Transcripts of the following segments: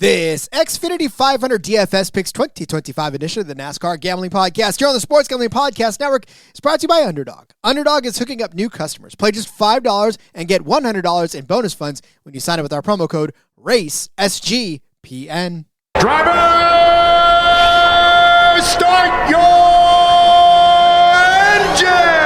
This Xfinity 500 DFS Picks 2025 edition of the NASCAR Gambling Podcast here on the Sports Gambling Podcast Network is brought to you by Underdog. Underdog is hooking up new customers. Play just $5 and get $100 in bonus funds when you sign up with our promo code RACESGPN. Driver, start your engine!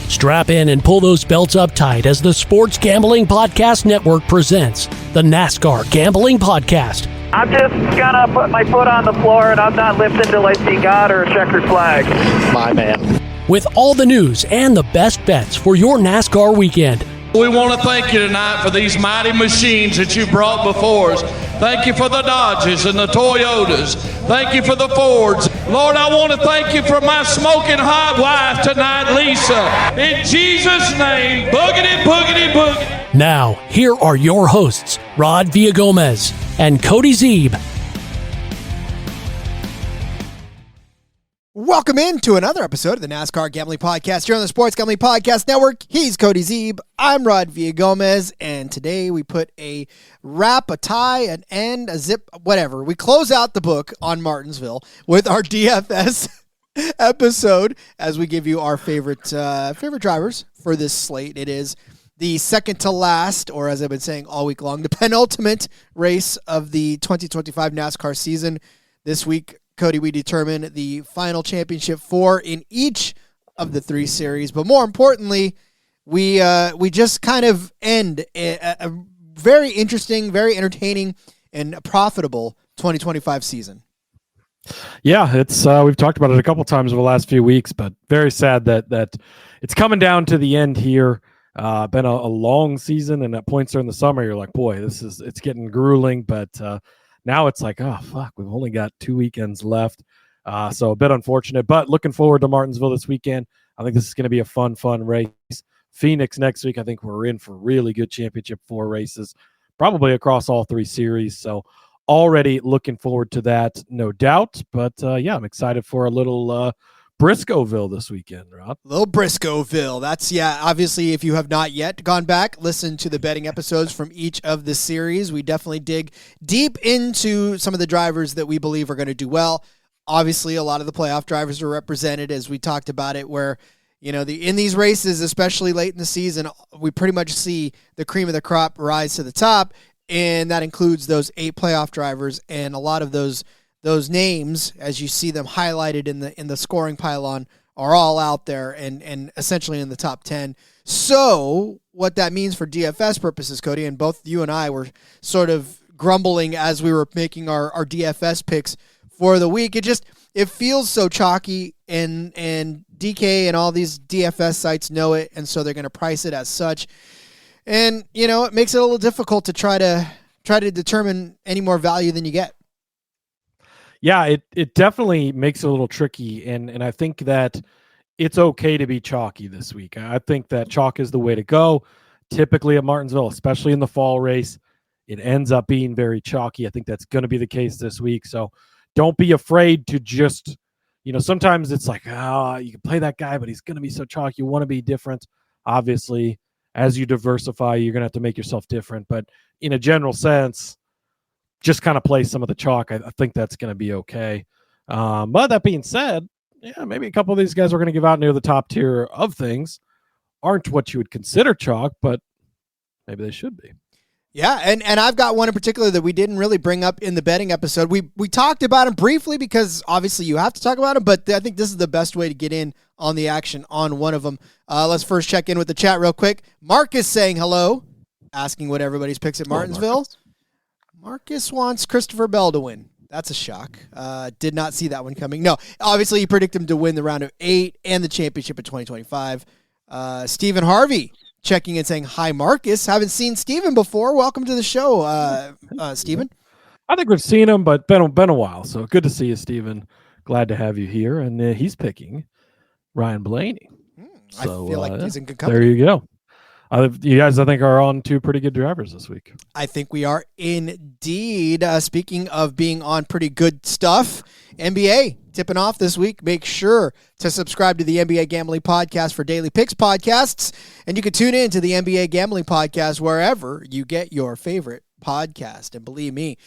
Strap in and pull those belts up tight as the Sports Gambling Podcast Network presents the NASCAR Gambling Podcast. I'm just gonna put my foot on the floor and I'm not lifting till I see God or a checkered flag. My man. With all the news and the best bets for your NASCAR weekend. We want to thank you tonight for these mighty machines that you brought before us. Thank you for the Dodges and the Toyotas. Thank you for the Fords. Lord, I want to thank you for my smoking hot wife tonight, Lisa. In Jesus' name, boogity, boogity, boogity. Now, here are your hosts, Rod Villagomez and Cody Zeeb. Welcome into another episode of the NASCAR Gambling Podcast here on the Sports Gambling Podcast Network. He's Cody Zeeb. I'm Rod Villagomez, and today we put a wrap, a tie, an end, a zip, whatever. We close out the book on Martinsville with our DFS episode as we give you our favorite drivers for this slate. It is the second to last, or as I've been saying all week long, the penultimate race of the 2025 NASCAR season. This week, Cody, we determine the final championship four in each of the three series. But more importantly, we just kind of end a very interesting, very entertaining, and profitable 2025 season. Yeah, it's we've talked about it a couple times over the last few weeks, but very sad that it's coming down to the end here. Been a long season, and at points during the summer, you're like, boy, it's getting grueling, but now it's like, oh, fuck, we've only got 2 weekends left. So a bit unfortunate, but looking forward to Martinsville this weekend. I think this is going to be a fun race. Phoenix next week, I think we're in for really good championship four races, probably across all three series. So already looking forward to that, no doubt. But, yeah, I'm excited for a little Briscoeville this weekend, Rob. Little Briscoeville. That's, yeah, obviously, if you have not yet gone back, listen to the betting episodes from each of the series. We definitely dig deep into some of the drivers that we believe are going to do well. Obviously, a lot of the playoff drivers are represented, as we talked about it, where, you know, in these races, especially late in the season, we pretty much see the cream of the crop rise to the top, and that includes those 8 playoff drivers, and a lot of those names, as you see them highlighted in the scoring pylon, are all out there and essentially in the top 10. So what that means for DFS purposes, Cody, and both you and I were sort of grumbling as we were making our DFS picks for the week. It feels so chalky, and DK and all these DFS sites know it, and so they're going to price it as such. And, you know, it makes it a little difficult to try to determine any more value than you get. Yeah, it definitely makes it a little tricky, and I think that it's okay to be chalky this week. I think that chalk is the way to go. Typically at Martinsville, especially in the fall race, it ends up being very chalky. I think that's going to be the case this week. So don't be afraid to just, you know, sometimes it's like, you can play that guy, but he's going to be so chalky. You want to be different. Obviously, as you diversify, you're going to have to make yourself different. But in a general sense, just kind of play some of the chalk. I think that's going to be okay. But that being said, yeah, maybe a couple of these guys we're going to give out near the top tier of things aren't what you would consider chalk, but maybe they should be. Yeah, and I've got one in particular that we didn't really bring up in the betting episode. We talked about him briefly because obviously you have to talk about him, but I think this is the best way to get in on the action on one of them. Let's first check in with the chat real quick. Marcus saying hello, asking what everybody's picks at Martinsville. Marcus wants Christopher Bell to win. That's a shock. Did not see that one coming. No, obviously you predict him to win the round of 8 and the championship in 2025. Stephen Harvey checking in saying, hi, Marcus. Haven't seen Stephen before. Welcome to the show, Stephen. I think we've seen him, but been a while. So good to see you, Stephen. Glad to have you here. And he's picking Ryan Blaney. I feel like he's in good company. There you go. You guys, I think, are on two pretty good drivers this week. I think we are indeed. Speaking of being on pretty good stuff, NBA tipping off this week. Make sure to subscribe to the NBA Gambling Podcast for daily picks podcasts, and you can tune in to the NBA Gambling Podcast wherever you get your favorite podcast. And believe me,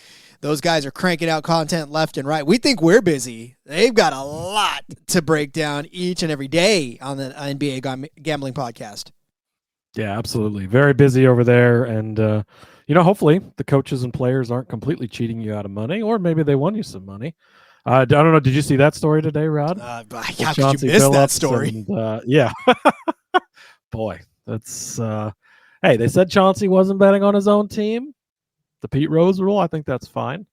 those guys are cranking out content left and right. We think we're busy. They've got a lot to break down each and every day on the NBA Gambling Podcast. Yeah, absolutely. Very busy over there. And, hopefully the coaches and players aren't completely cheating you out of money, or maybe they won you some money. I don't know. Did you see that story today, Rod? How could you miss that story? And, yeah. Boy, that's hey, they said Chauncey wasn't betting on his own team. The Pete Rose rule, I think that's fine.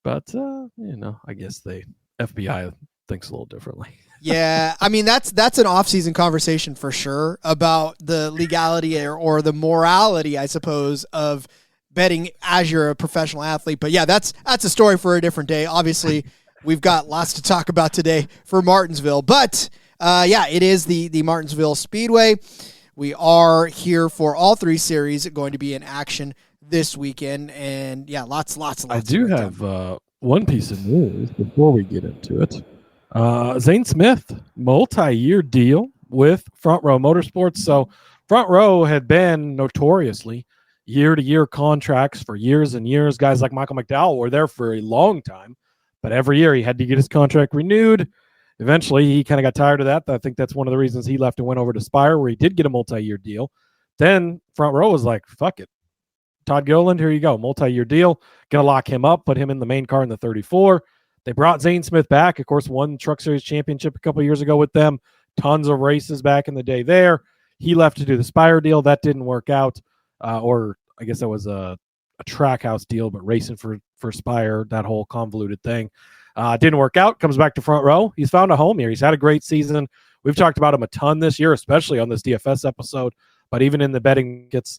But, I guess the FBI thinks a little differently. Yeah, I mean, that's an off-season conversation for sure about the legality or the morality, I suppose, of betting as you're a professional athlete. But yeah, that's a story for a different day. Obviously, we've got lots to talk about today for Martinsville. But it is the Martinsville Speedway. We are here for all three series going to be in action this weekend. And yeah, lots. I do have one piece of news before we get into it. Zane Smith, multi-year deal with Front Row Motorsports. So Front Row had been notoriously year-to-year contracts for years and years. Guys like Michael McDowell were there for a long time, but every year he had to get his contract renewed. Eventually, he kind of got tired of that. I think that's one of the reasons he left and went over to Spire, where he did get a multi-year deal. Then Front Row was like, fuck it. Todd Gilliland, here you go, multi-year deal. Going to lock him up, put him in the main car in the 34. They brought Zane Smith back, of course, won Truck Series Championship a couple years ago with them. Tons of races back in the day there. He left to do the Spire deal. That didn't work out. Or I guess that was a Trackhouse deal, but racing for Spire, that whole convoluted thing. Didn't work out. Comes back to Front Row. He's found a home here. He's had a great season. We've talked about him a ton this year, especially on this DFS episode. But even in the betting gets,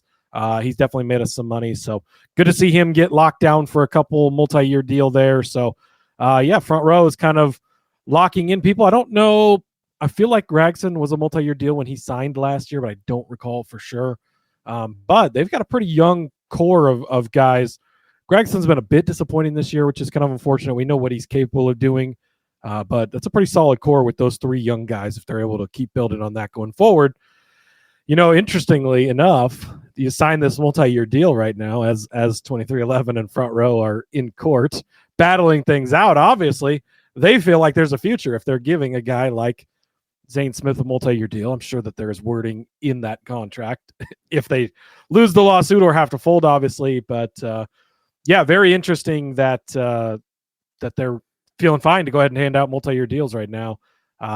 he's definitely made us some money. So good to see him get locked down for a couple multi-year deal there. So Front Row is kind of locking in people. I don't know. I feel like Gregson was a multi-year deal when he signed last year, but I don't recall for sure. But they've got a pretty young core of guys. Gregson's been a bit disappointing this year, which is kind of unfortunate. We know what he's capable of doing, but that's a pretty solid core with those three young guys if they're able to keep building on that going forward. Interestingly enough, you sign this multi-year deal right now as 2311 and Front Row are in court battling things out. Obviously, they feel like there's a future if they're giving a guy like Zane Smith a multi-year deal. I'm sure that there is wording in that contract if they lose the lawsuit or have to fold, obviously. But very interesting that they're feeling fine to go ahead and hand out multi-year deals right now.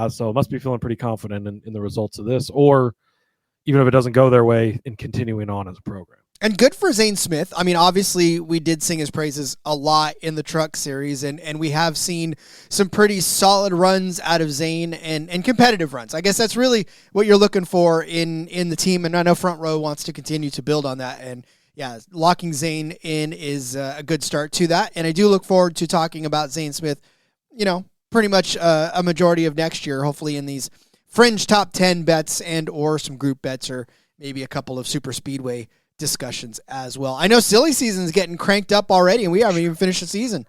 So must be feeling pretty confident in the results of this, or even if it doesn't go their way, in continuing on as a program. And good for Zane Smith. I mean, obviously, we did sing his praises a lot in the Truck Series, and we have seen some pretty solid runs out of Zane and competitive runs. I guess that's really what you're looking for in the team, and I know Front Row wants to continue to build on that. And, yeah, locking Zane in is a good start to that. And I do look forward to talking about Zane Smith, pretty much a majority of next year, hopefully in these fringe top 10 bets and or some group bets, or maybe a couple of super speedway discussions as well. I know silly season's getting cranked up already, and we haven't even finished the season.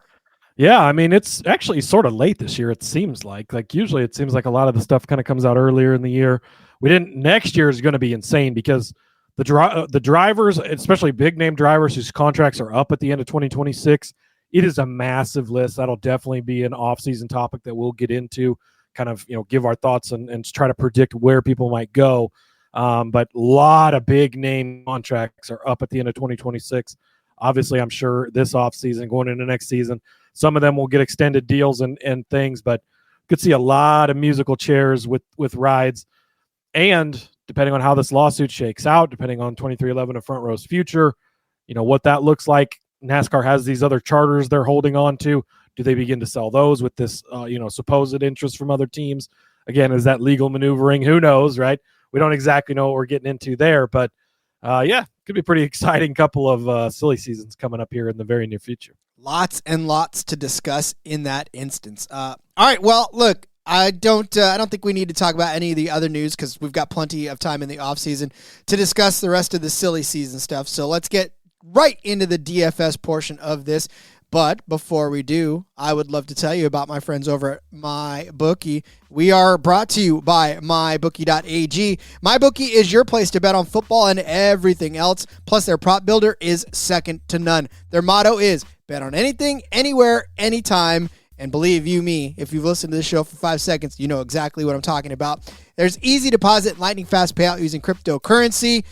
Yeah, I mean, it's actually sort of late this year, it seems like. Usually it seems like a lot of the stuff kind of comes out earlier in the year. Next year is going to be insane because the drivers, especially big-name drivers whose contracts are up at the end of 2026, it is a massive list. That'll definitely be an off-season topic that we'll get into, kind of, give our thoughts and try to predict where people might go. But a lot of big name contracts are up at the end of 2026. Obviously, I'm sure this offseason, going into next season, some of them will get extended deals and things, but could see a lot of musical chairs with rides. And depending on how this lawsuit shakes out, depending on 2311 and Front Row's future, what that looks like. NASCAR has these other charters they're holding on to. Do they begin to sell those with this, supposed interest from other teams? Again, is that legal maneuvering? Who knows, right? We don't exactly know what we're getting into there, but could be a pretty exciting couple of silly seasons coming up here in the very near future. Lots and lots to discuss in that instance. All right, well, look, I don't think we need to talk about any of the other news because we've got plenty of time in the off season to discuss the rest of the silly season stuff. So let's get right into the DFS portion of this. But before we do, I would love to tell you about my friends over at MyBookie. We are brought to you by MyBookie.ag. MyBookie is your place to bet on football and everything else. Plus, their prop builder is second to none. Their motto is bet on anything, anywhere, anytime. And believe you me, if you've listened to this show for 5 seconds, you know exactly what I'm talking about. There's easy deposit, lightning fast payout using cryptocurrency.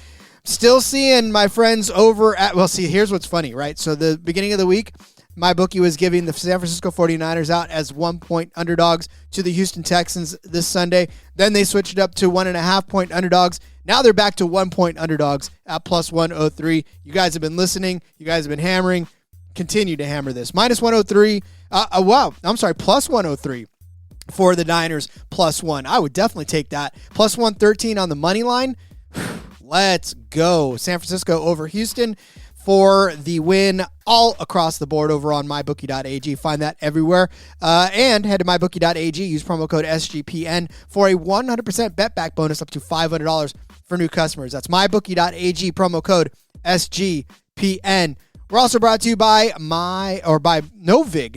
Still seeing my friends over at, well, see, here's what's funny, right? So the beginning of the week, MyBookie was giving the San Francisco 49ers out as 1-point underdogs to the Houston Texans this Sunday. Then they switched it up to 1.5-point underdogs. Now they're back to 1-point underdogs at plus 103. You guys have been listening. You guys have been hammering. Continue to hammer this. Minus 103. Plus 103 for the Niners, plus 1. I would definitely take that. Plus 113 on the money line. Let's go. San Francisco over Houston for the win all across the board over on mybookie.ag. Find that everywhere. And head to mybookie.ag. Use promo code SGPN for a 100% bet back bonus up to $500 for new customers. That's mybookie.ag, promo code SGPN. We're also brought to you by Novig.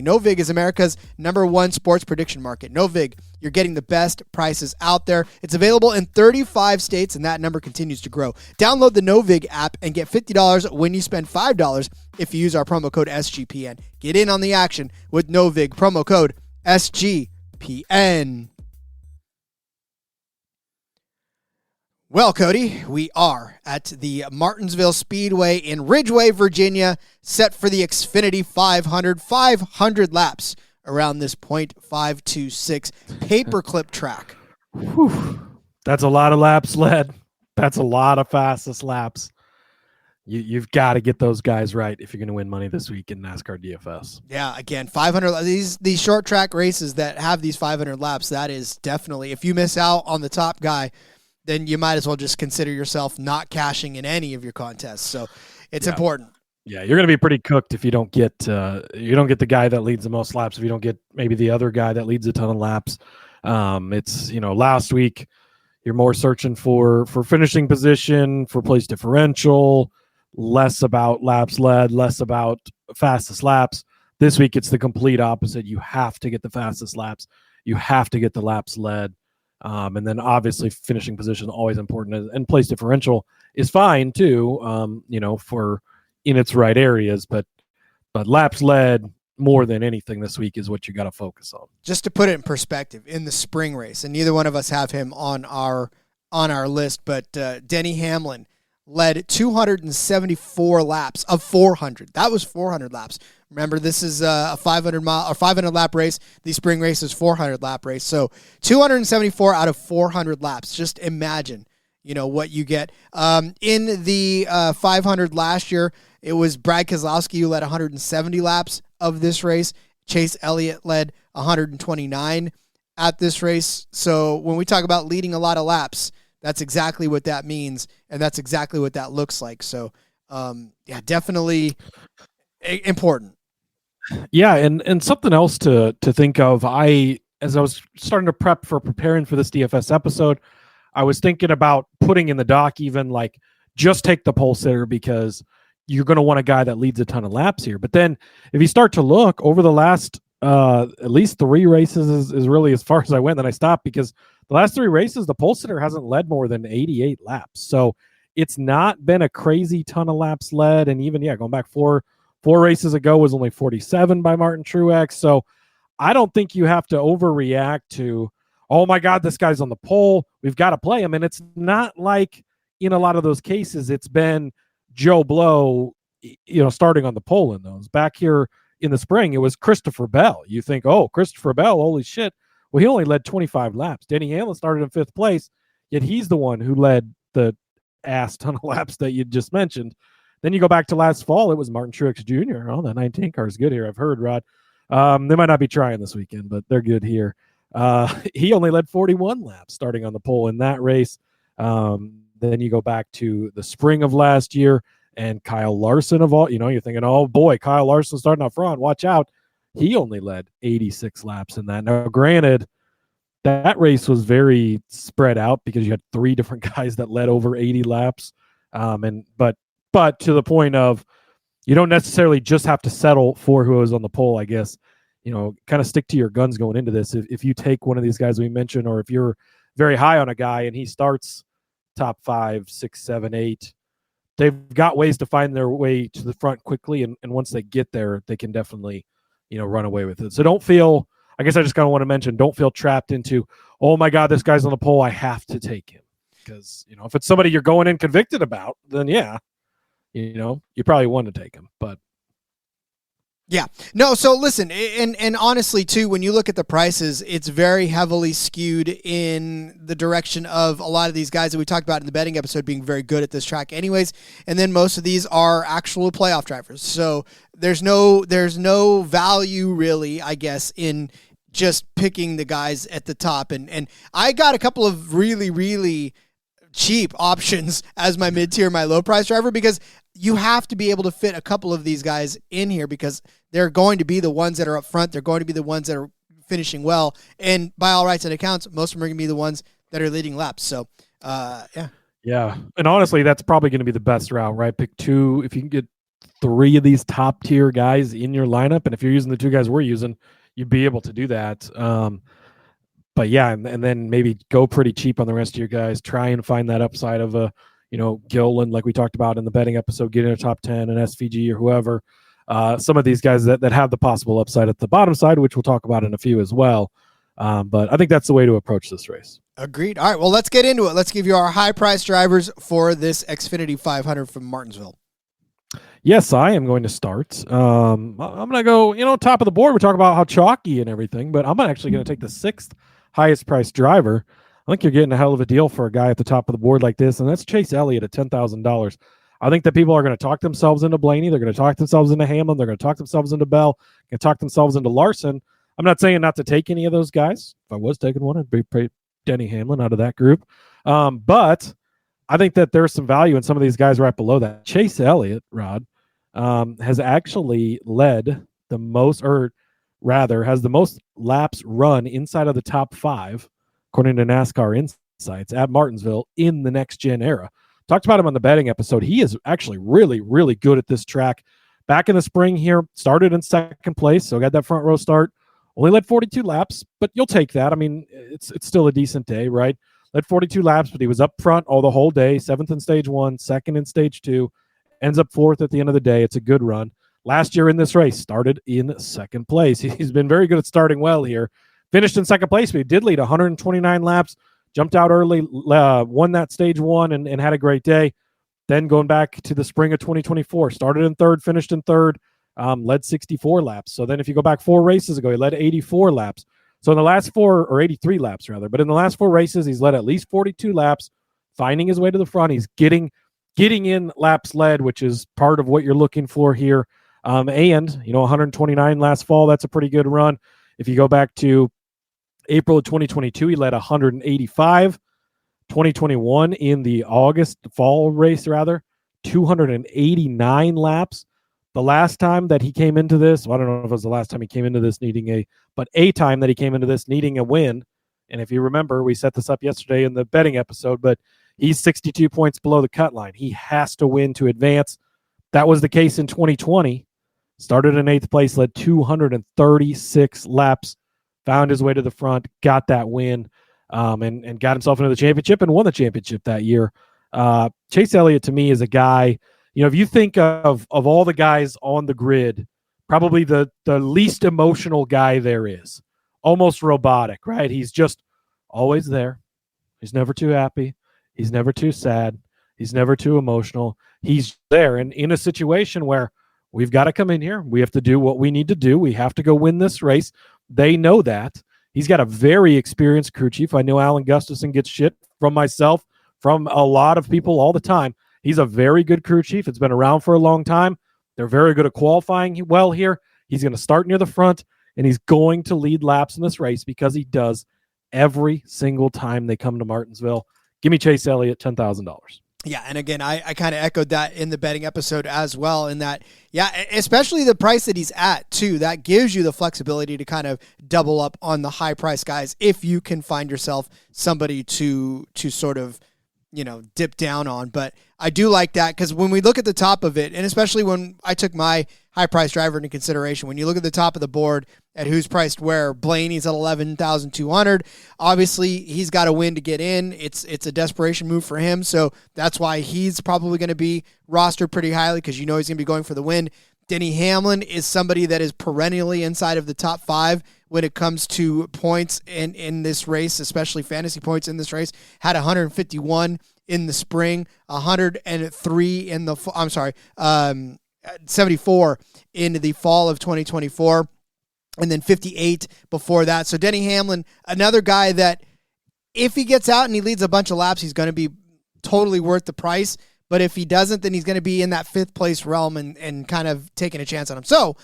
Novig is America's #1 sports prediction market. Novig, you're getting the best prices out there. It's available in 35 states, and that number continues to grow. Download the Novig app and get $50 when you spend $5 if you use our promo code SGPN. Get in on the action with Novig, promo code SGPN. Well, Cody, we are at the Martinsville Speedway in Ridgeway, Virginia, set for the Xfinity 500 laps around this .526 paperclip track. Whew. That's a lot of laps led. That's a lot of fastest laps. You've got to get those guys right if you're going to win money this week in NASCAR DFS. Yeah, again, 500. These short track races that have these 500 laps, that is definitely, if you miss out on the top guy, then you might as well just consider yourself not cashing in any of your contests. So it's important. Yeah, you're going to be pretty cooked if you don't get the guy that leads the most laps. If you don't get maybe the other guy that leads a ton of laps, it's last week you're more searching for finishing position, for place differential, less about laps led, less about fastest laps. This week it's the complete opposite. You have to get the fastest laps. You have to get the laps led. And then obviously finishing position always important, and place differential is fine too, for in its right areas, but laps led more than anything this week is what you got to focus on. Just to put it in perspective, in the spring race, and neither one of us have him on our list, but Denny Hamlin led 274 laps of 400. That was 400 laps. Remember, this is a 500 lap race. The spring race is 400 lap race. So 274 out of 400 laps. Just imagine, what you get. In the 500 last year, it was Brad Keselowski who led 170 laps of this race. Chase Elliott led 129 at this race. So when we talk about leading a lot of laps, that's exactly what that means, and that's exactly what that looks like. So, definitely important. Yeah, and something else to think of. As I was starting to preparing for this DFS episode, I was thinking about putting in the doc even like just take the pole sitter because you're going to want a guy that leads a ton of laps here. But then if you start to look over the last at least 3 races is really as far as I went. Then I stopped because the last 3 races, the pole sitter hasn't led more than 88 laps. So it's not been a crazy ton of laps led. And even, going back 4 races ago was only 47 by Martin Truex. So I don't think you have to overreact to, oh my God, this guy's on the pole. We've got to play him. And it's not like in a lot of those cases, it's been Joe Blow, starting on the pole in those. Back here in the spring, it was Christopher Bell. You think, oh, Christopher Bell, holy shit. Well, he only led 25 laps. Denny Hamlin started in 5th place, yet he's the one who led the ass ton of laps that you just mentioned. Then you go back to last fall, it was Martin Truex Jr. Oh, that 19 car is good here, I've heard, Rod. They might not be trying this weekend, but they're good here. He only led 41 laps starting on the pole in that race. Then you go back to the spring of last year, and Kyle Larson of all, you're thinking, oh boy, Kyle Larson starting up front, watch out. He only led 86 laps in that. Now, granted, that race was very spread out because you had 3 different guys that led over 80 laps. But to the point of, you don't necessarily just have to settle for who was on the pole, I guess. Kind of stick to your guns going into this. If you take one of these guys we mentioned, or if you're very high on a guy and he starts top 5, 6, 7, 8, they've got ways to find their way to the front quickly. And once they get there, they can definitely, run away with it. So don't feel, I guess I just kind of want to mention, don't feel trapped into, oh my God, this guy's on the pole, I have to take him. Because, if it's somebody you're going in convicted about, then yeah, you probably want to take him. But yeah. No, so listen, and honestly, too, when you look at the prices, it's very heavily skewed in the direction of a lot of these guys that we talked about in the betting episode being very good at this track anyways, and then most of these are actual playoff drivers. So there's no value really, I guess, in just picking the guys at the top. And I got a couple of really, really cheap options as my mid-tier, my low-price driver, because you have to be able to fit a couple of these guys in here because they're going to be the ones that are up front. They're going to be the ones that are finishing well. And by all rights and accounts, most of them are going to be the ones that are leading laps. So, yeah. Yeah. And honestly, that's probably going to be the best route, right? Pick 2. If you can get 3 of these top tier guys in your lineup, and if you're using the 2 guys we're using, you'd be able to do that. But yeah, and then maybe go pretty cheap on the rest of your guys. Try and find that upside of a, Gillen, like we talked about in the betting episode, getting a top 10, an SVG or whoever. Some of these guys that have the possible upside at the bottom side, which we'll talk about in a few as well. But I think that's the way to approach this race. Agreed. All right, well, let's get into it. Let's give you our high-price drivers for this Xfinity 500 from Martinsville. Yes, I am going to start. I'm going to go, top of the board. We talk about how chalky and everything, but I'm actually going to take the 6th highest priced driver. I think you're getting a hell of a deal for a guy at the top of the board like this, and that's Chase Elliott at $10,000. I think that people are going to talk themselves into Blaney. They're going to talk themselves into Hamlin. They're going to talk themselves into Bell. Going to talk themselves into Larson. I'm not saying not to take any of those guys. If I was taking one, I'd be Denny Hamlin out of that group. But I think that there's some value in some of these guys right below that. Chase Elliott, Rod, has actually led the most, or rather has the most laps run inside of the top 5, according to NASCAR Insights, at Martinsville in the next gen era. Talked about him on the betting episode. He is actually really, really good at this track. Back in the spring here, started in 2nd place, so got that front row start. Only led 42 laps, but you'll take that. I mean, it's still a decent day, right? Led 42 laps, but he was up front the whole day, 7th in stage 1, 2nd in stage 2, ends up 4th at the end of the day. It's a good run. Last year in this race, started in 2nd place. He's been very good at starting well here. Finished in 2nd place, but he did lead 129 laps, jumped out early, won that stage 1 and had a great day. Then going back to the spring of 2024, started in 3rd, finished in 3rd, led 64 laps. So then if you go back 4 races ago, he led 84 laps. So in the last 4, or 83 laps rather, but in the last 4 races, he's led at least 42 laps, finding his way to the front. He's getting in laps led, which is part of what you're looking for here. And 129 last fall, that's a pretty good run. If you go back to April of 2022, he led 185. 2021 in the August fall race, 289 laps. The last time that he came into this, well, I don't know if it was the last time he came into this needing a time that he came into this needing a win. And if you remember, we set this up yesterday in the betting episode, but he's 62 points below the cut line. He has to win to advance. That was the case in 2020. Started in 8th place, led 236 laps, found his way to the front, got that win, and got himself into the championship and won the championship that year. Chase Elliott, to me, is a guy, if you think of all the guys on the grid, probably the least emotional guy there is. Almost robotic, right? He's just always there. He's never too happy. He's never too sad. He's never too emotional. He's there. And in a situation where we've got to come in here, we have to do what we need to do. We have to go win this race. They know that. He's got a very experienced crew chief. I know Alan Gustafson gets shit from myself, from a lot of people all the time. He's a very good crew chief. It's been around for a long time. They're very good at qualifying well here. He's going to start near the front, and he's going to lead laps in this race because he does every single time they come to Martinsville. Give me Chase Elliott, $10,000. Yeah, and again, I kind of echoed that in the betting episode as well, in that, yeah, especially the price that he's at, too. That gives you the flexibility to kind of double up on the high-price guys if you can find yourself somebody to sort of, dip down on. But I do like that, because when we look at the top of it, and especially when I took my high-price driver into consideration, when you look at the top of the board at who's priced where, Blaney's at $11,200. Obviously, he's got to win to get in. It's a desperation move for him, so that's why he's probably going to be rostered pretty highly, because he's going to be going for the win. Denny Hamlin is somebody that is perennially inside of the top 5 when it comes to points in this race, especially fantasy points in this race. Had 151 in the spring, 103 in the 74 in the fall of 2024, and then 58 before that. So Denny Hamlin, another guy that if he gets out and he leads a bunch of laps, he's going to be totally worth the price. But if he doesn't, then he's going to be in that 5th place realm and kind of taking a chance on him. So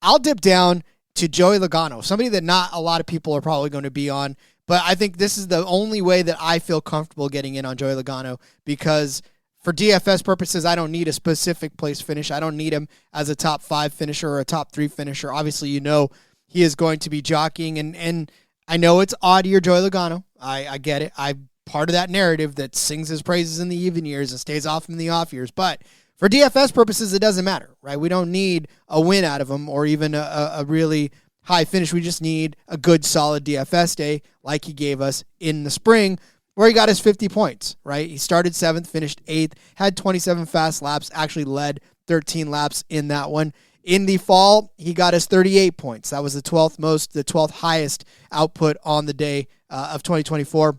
I'll dip down to Joey Logano, somebody that not a lot of people are probably going to be on. But I think this is the only way that I feel comfortable getting in on Joey Logano, because for DFS purposes, I don't need a specific place finish. I don't need him as a top 5 finisher or a top 3 finisher. Obviously, he is going to be jockeying, and I know it's odd year Joey Logano. I get it. I'm part of that narrative that sings his praises in the even years and stays off in the off years. But for DFS purposes, it doesn't matter, right? We don't need a win out of him or even a really high finish. We just need a good, solid DFS day like he gave us in the spring, where he got his 50 points, right? He started 7th, finished 8th, had 27 fast laps, actually led 13 laps in that one. In the fall, he got us 38 points. That was the 12th highest output on the day of 2024.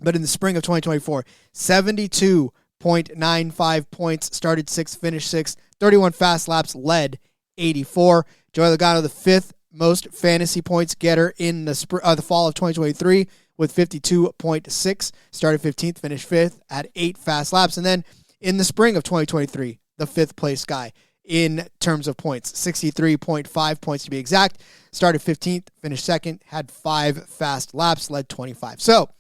But in the spring of 2024, 72.95 points, started 6th, finished 6th, 31 fast laps, led 84. Joey Logano, the 5th most fantasy points getter in the fall of 2023 with 52.6, started 15th, finished 5th at 8 fast laps. And then in the spring of 2023, the 5th place guy in terms of points, 63.5 points to be exact, started 15th, finished 2nd, had 5 fast laps, led 25. So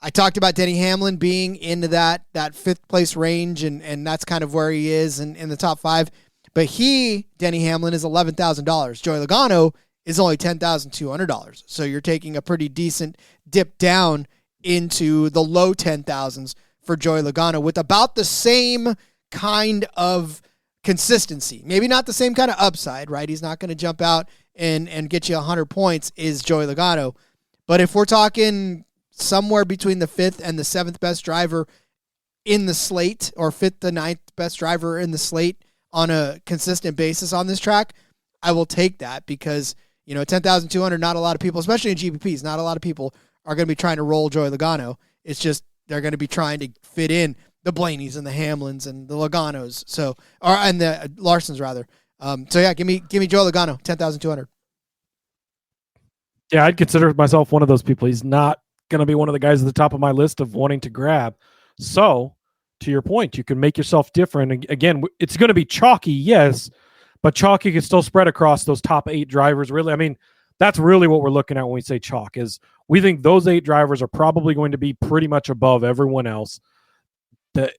I talked about Denny Hamlin being into that 5th place range, and that's kind of where he is in the top 5. But Denny Hamlin, is $11,000. Joey Logano is only $10,200. So you're taking a pretty decent dip down into the low 10,000s for Joey Logano with about the same kind of consistency. Maybe not the same kind of upside, right? He's not going to jump out and get you 100 points is Joey Logano. But if we're talking somewhere between the 5th and the 7th best driver in the slate, or 5th to 9th best driver in the slate on a consistent basis on this track, I will take that, because 10,200, not a lot of people, especially in GPPs, not a lot of people are going to be trying to roll Joey Logano. It's just they're going to be trying to fit in the Blaneys and the Hamlins and the Loganos, and the Larsons rather. So yeah, give me Joey Logano, 10,200. Yeah, I'd consider myself one of those people. He's not going to be one of the guys at the top of my list of wanting to grab. So, to your point, you can make yourself different. And again, it's going to be chalky, yes, but chalky can still spread across those top 8 drivers. Really, I mean, that's really what we're looking at when we say chalk, is we think those 8 drivers are probably going to be pretty much above everyone else. I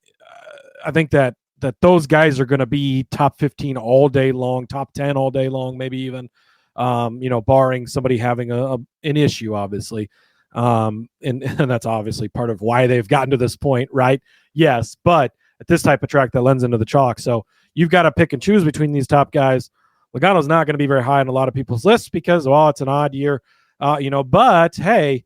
think that those guys are going to be top 15 all day long, top 10 all day long, maybe even, barring somebody having an issue, obviously. And that's obviously part of why they've gotten to this point, right? Yes, but at this type of track that lends into the chalk. So you've got to pick and choose between these top guys. Logano's not going to be very high on a lot of people's lists because, it's an odd year, but hey,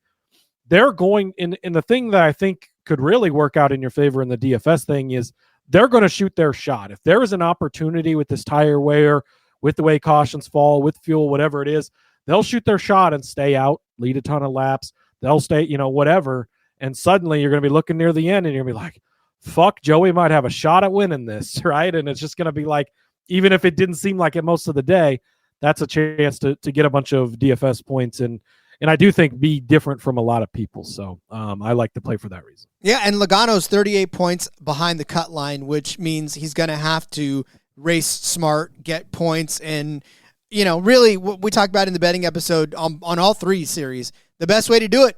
they're going in the thing that I think could really work out in your favor in the DFS thing is they're going to shoot their shot. If there is an opportunity with this tire wear, with the way cautions fall, with fuel, whatever it is, they'll shoot their shot and stay out, lead a ton of laps. They'll stay, whatever. And suddenly you're going to be looking near the end and you're going to be like, fuck, Joey might have a shot at winning this, right? And it's just going to be like, even if it didn't seem like it most of the day, that's a chance to get a bunch of DFS points and I do think be different from a lot of people. So I like to play for that reason. Yeah, and Logano's 38 points behind the cut line, which means he's going to have to race smart, get points, and, really what we talked about in the betting episode on all 3 series, the best way to do it,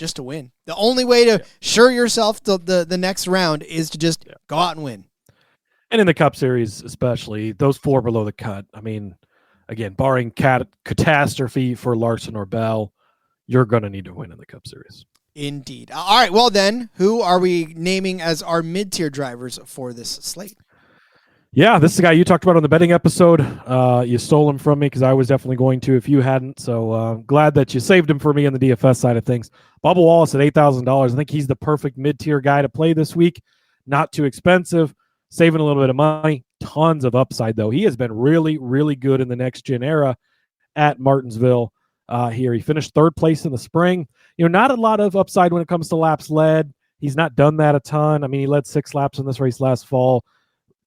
just to win. The only way to sure yourself the next round is to just go out and win. And in the Cup Series, especially, those 4 below the cut, I mean, again, barring catastrophe for Larson or Bell, you're going to need to win in the Cup Series. Indeed. All right, well then, who are we naming as our mid-tier drivers for this slate? Yeah, this is the guy you talked about on the betting episode. You stole him from me because I was definitely going to if you hadn't. So glad that you saved him for me on the DFS side of things. Bubba Wallace at $8,000. I think he's the perfect mid-tier guy to play this week. Not too expensive, saving a little bit of money. Tons of upside, though. He has been really, really good in the next-gen era at Martinsville here. He finished 3rd place in the spring. Not a lot of upside when it comes to laps led. He's not done that a ton. I mean, he led 6 laps in this race last fall.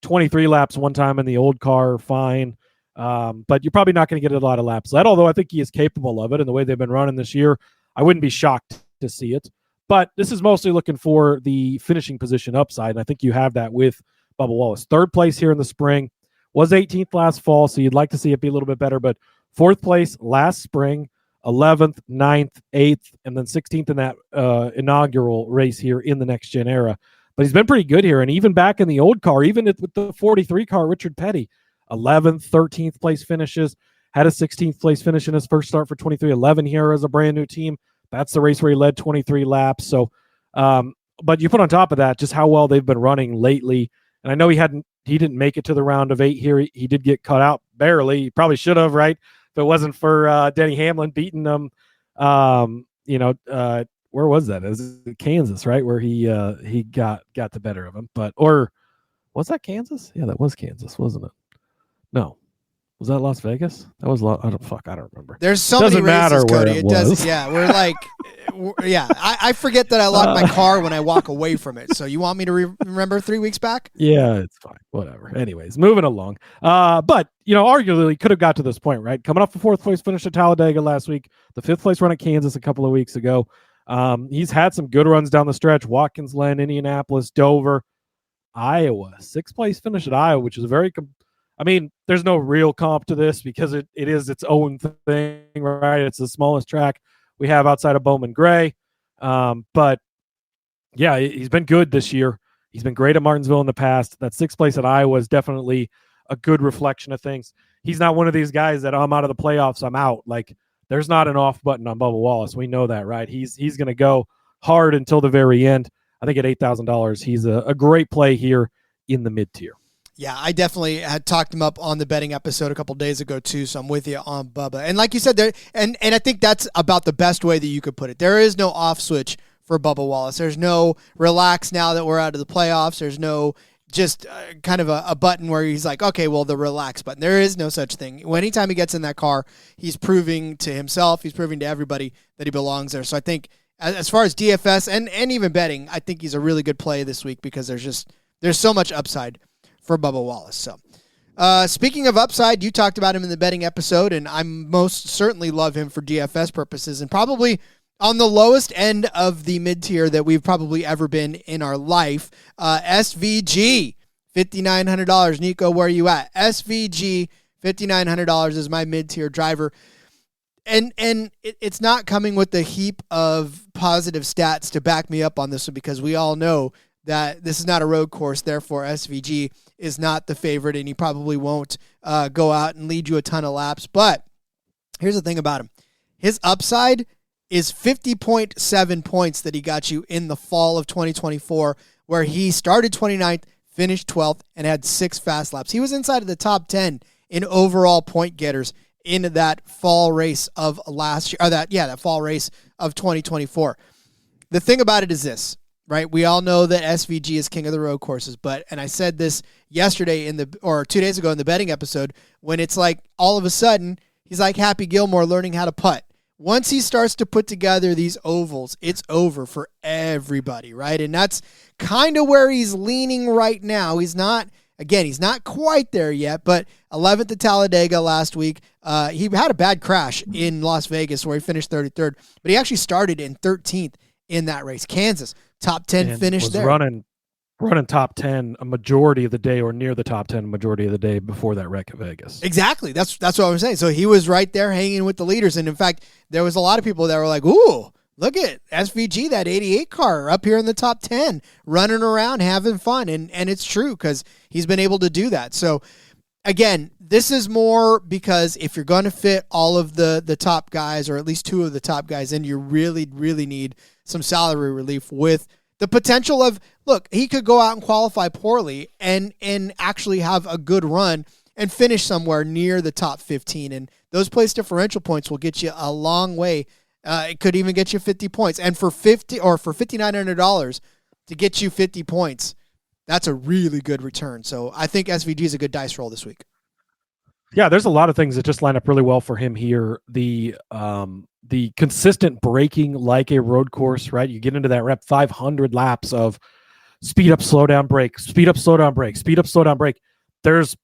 23 laps one time in the old car, fine. But you're probably not going to get a lot of laps led, although I think he is capable of it. And the way they've been running this year, I wouldn't be shocked to see it. But this is mostly looking for the finishing position upside, and I think you have that with Bubba Wallace. 3rd place here in the spring, was 18th last fall, so you'd like to see it be a little bit better. But 4th place last spring, 11th, 9th, 8th, and then 16th in that inaugural race here in the next-gen era. But he's been pretty good here, and even back in the old car, even with the 43 car, Richard Petty, 11th, 13th place finishes, had a 16th place finish in his first start for 23-11 here as a brand new team. That's the race where he led 23 laps. So, but you put on top of that just how well they've been running lately. And I know he didn't make it to the round of 8 here. He did get cut out barely. He probably should have, right? If it wasn't for Denny Hamlin beating them, where was that? It was Kansas, right? Where he got the better of him. Or was that Kansas? Yeah, that was Kansas, wasn't it? No. Was that Las Vegas? That was I don't remember. There's so many races, Cody. It doesn't. Yeah, we're like, I forget that I lock my car when I walk away from it. So you want me to remember 3 weeks back? Yeah, it's fine. Whatever. Anyways, moving along. But arguably could have got to this point, right? Coming off the 4th place finish at Talladega last week, the 5th place run at Kansas a couple of weeks ago. He's had some good runs down the stretch. Watkins Glen, Indianapolis, Dover, Iowa. 6th place finish at Iowa, which is there's no real comp to this because it is its own thing, right? It's the smallest track we have outside of Bowman Gray. But yeah, he's been good this year. He's been great at Martinsville in the past. That 6th place at Iowa is definitely a good reflection of things. He's not one of these guys that I'm out of the playoffs, I'm out. Like, there's not an off button on Bubba Wallace. We know that, right? He's going to go hard until the very end. I think at $8,000, he's a great play here in the mid-tier. Yeah, I definitely had talked him up on the betting episode a couple days ago too, so I'm with you on Bubba. And like you said, and I think that's about the best way that you could put it. There is no off switch for Bubba Wallace. There's no relax now that we're out of the playoffs. There's no just kind of a button where he's like, okay, well, the relax button. There is no such thing. Anytime he gets in that car, he's proving to himself, he's proving to everybody that he belongs there. So I think as far as DFS and even betting, I think he's a really good play this week because there's so much upside for Bubba Wallace. So speaking of upside, you talked about him in the betting episode, and I most certainly love him for DFS purposes and probably on the lowest end of the mid-tier that we've probably ever been in our life. SVG, $5,900. Nico, where are you at? SVG, $5,900 is my mid-tier driver. And it's not coming with a heap of positive stats to back me up on this one because we all know that this is not a road course, therefore SVG is not the favorite, and he probably won't go out and lead you a ton of laps. But here's the thing about him. His upside is 50.7 points that he got you in the fall of 2024, where he started 29th, finished 12th, and had 6 fast laps. He was inside of the top 10 in overall point getters in that fall race of last year, that fall race of 2024. The thing about it is this, right? We all know that SVG is king of the road courses, and I said this yesterday 2 days ago in the betting episode, when it's like all of a sudden he's like Happy Gilmore learning how to putt. Once he starts to put together these ovals, it's over for everybody, right? And that's kind of where he's leaning right now. He's not quite there yet, but 11th at Talladega last week. He had a bad crash in Las Vegas where he finished 33rd, but he actually started in 13th in that race. Kansas, top 10 finish there. Running top 10 a majority of the day or near the top 10 majority of the day before that wreck at Vegas. Exactly. That's what I'm saying. So he was right there hanging with the leaders. And in fact, there was a lot of people that were like, ooh, look at SVG, that 88 car up here in the top 10, running around, having fun. And it's true because he's been able to do that. So, again, this is more because if you're going to fit all of the top guys, or at least two of the top guys, then you really, really need some salary relief with the potential of, look, he could go out and qualify poorly and actually have a good run and finish somewhere near the top 15. And those place differential points will get you a long way. It could even get you 50 points. And for $5,900 to get you 50 points, that's a really good return. So I think SVG is a good dice roll this week. Yeah, there's a lot of things that just line up really well for him here. The consistent braking like a road course, right? You get into that rep 500 laps of speed up, slow down, brake, speed up, slow down, brake, speed up, slow down, brake. There's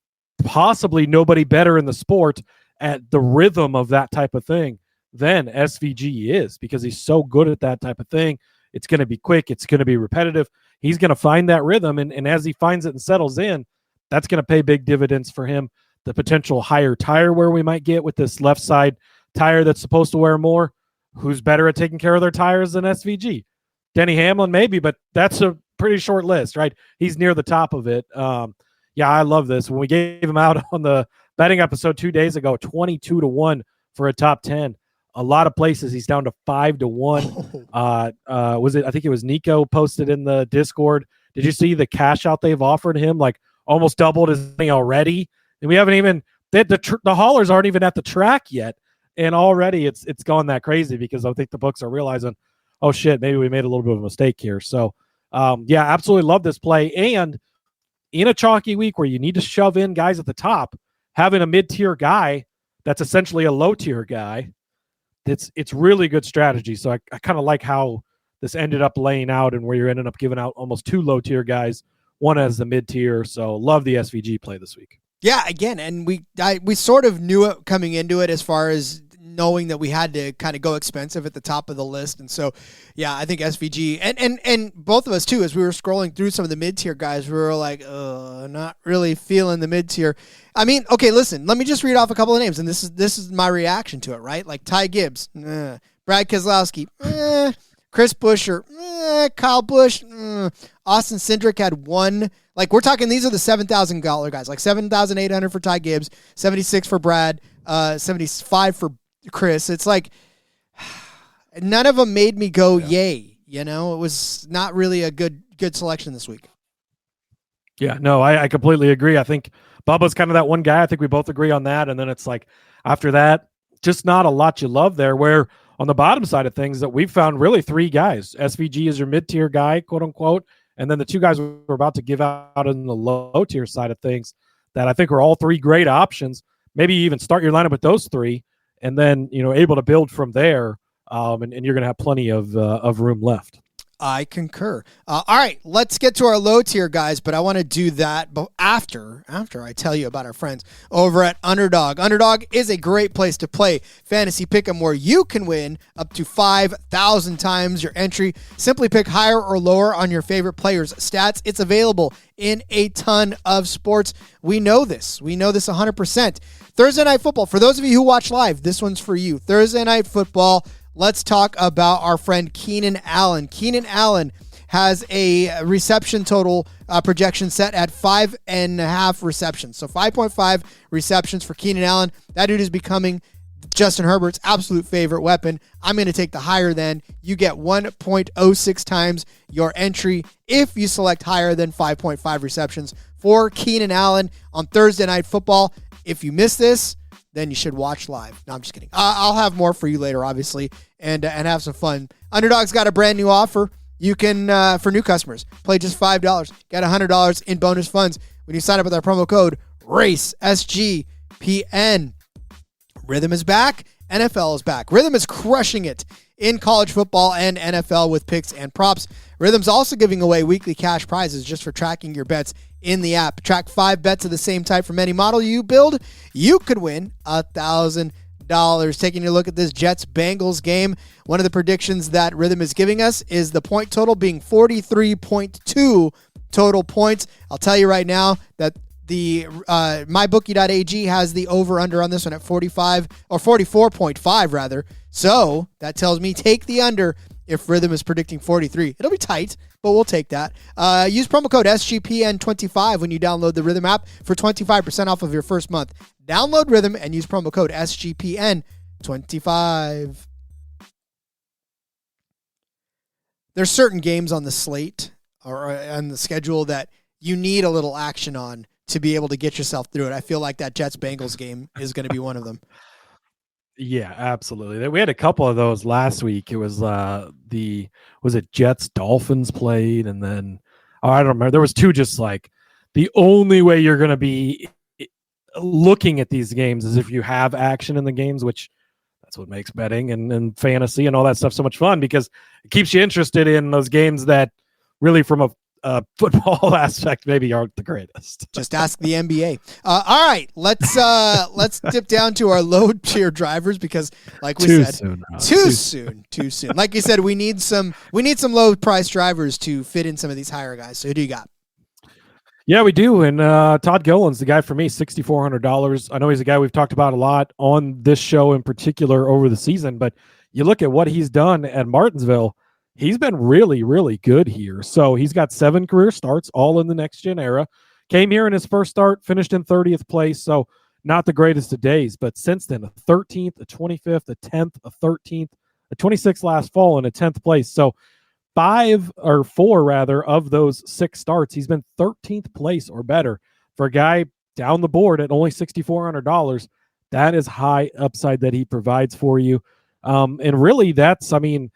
possibly nobody better in the sport at the rhythm of that type of thing than SVG is, because he's so good at that type of thing. It's going to be quick. It's going to be repetitive. He's going to find that rhythm. And as he finds it and settles in, that's going to pay big dividends for him. The potential higher tire wear we might get with this left side tire that's supposed to wear more. Who's better at taking care of their tires than SVG? Denny Hamlin, maybe, but that's a pretty short list, right? He's near the top of it. Yeah, I love this. When we gave him out on the betting episode 2 days ago, 22-1 for a top 10. A lot of places he's down to 5-1. Was it? I think it was Nico posted in the Discord. Did you see the cash out they've offered him? Like almost doubled his money already. And we haven't even the haulers aren't even at the track yet, and already it's gone that crazy because I think the books are realizing, oh shit, maybe we made a little bit of a mistake here. So yeah, absolutely love this play. And in a chalky week where you need to shove in guys at the top, having a mid-tier guy that's essentially a low-tier guy, it's really good strategy. So I kind of like how this ended up laying out and where you're ending up giving out almost two low-tier guys, one as the mid-tier. So love the SVG play this week. Yeah, again, and we sort of knew it coming into it as far as knowing that we had to kind of go expensive at the top of the list. And so, yeah, I think SVG and both of us too, as we were scrolling through some of the mid-tier guys, we were like, not really feeling the mid-tier. I mean, okay, listen, let me just read off a couple of names, and this is my reaction to it, right? Like Ty Gibbs, Brad Keselowski, Chris Buescher, Kyle Busch, Austin Cindric had one. Like, we're talking, these are the $7,000 guys, like $7,800 for Ty Gibbs, 76 for Brad, 75 for Chris. It's like none of them made me go yay. You know, it was not really a good selection this week. Yeah, no, I completely agree. I think Bubba's kind of that one guy. I think we both agree on that. And then it's like after that, just not a lot you love there. Where on the bottom side of things, that we've found really three guys. SVG is your mid-tier guy, quote unquote. And then the two guys we're about to give out in the low-tier side of things that I think are all three great options. Maybe even start your lineup with those three and then, able to build from there. And you're going to have plenty of room left. I concur. All right, let's get to our low tier guys, but I want to do that after I tell you about our friends over at Underdog. Underdog is a great place to play fantasy pick'em where you can win up to 5,000 times your entry. Simply pick higher or lower on your favorite players' stats. It's available in a ton of sports. We know this 100%. Thursday Night Football, for those of you who watch live, this one's for you. Thursday Night Football. Let's talk about our friend Keenan Allen. Keenan Allen has a reception total projection set at 5.5 receptions. So 5.5 receptions for Keenan Allen. That dude is becoming Justin Herbert's absolute favorite weapon. I'm going to take the higher than. You get 1.06 times your entry if you select higher than 5.5 receptions for Keenan Allen on Thursday Night Football. If you miss this, then you should watch live. No, I'm just kidding. I'll have more for you later, obviously, and have some fun. Underdog's got a brand new offer. You can, for new customers, play just $5. Get $100 in bonus funds when you sign up with our promo code RACESGPN. Rhythm is back. NFL is back. Rhythm is crushing it in college football and NFL with picks and props. Rhythm's also giving away weekly cash prizes just for tracking your bets in the app. Track 5 bets of the same type from any model you build. You could win $1,000. Taking a look at this Jets-Bengals game, one of the predictions that Rhythm is giving us is the point total being 43.2 total points. I'll tell you right now that The mybookie.ag has the over-under on this one at 45 or 44.5 rather. So that tells me take the under if Rhythm is predicting 43. It'll be tight, but we'll take that. Use promo code SGPN25 when you download the Rhythm app for 25% off of your first month. Download Rhythm and use promo code SGPN25. There's certain games on the slate or on the schedule that you need a little action on to be able to get yourself through it. I feel like that Jets-Bengals game is going to be one of them. Yeah, absolutely. We had a couple of those last week. It was was it Jets-Dolphins played, and then I don't remember. There was two just like the only way you're going to be looking at these games is if you have action in the games, which that's what makes betting and fantasy and all that stuff so much fun because it keeps you interested in those games that really from a football aspect maybe aren't the greatest. Just ask the NBA. All right, let's dip down to our low tier drivers because, like we said, too soon. Like you said, we need some low price drivers to fit in some of these higher guys. So who do you got? Yeah, we do. And Todd Gilliland's the guy for me, $6,400. I know he's a guy we've talked about a lot on this show in particular over the season, but you look at what he's done at Martinsville. He's been really, really good here. So he's got 7 career starts, all in the next-gen era. Came here in his first start, finished in 30th place, so not the greatest of days. But since then, a 13th, a 25th, a 10th, a 13th, a 26th last fall, and a 10th place. So 4 of those 6 starts, he's been 13th place or better. For a guy down the board at only $6,400, that is high upside that he provides for you. And really, that's, kind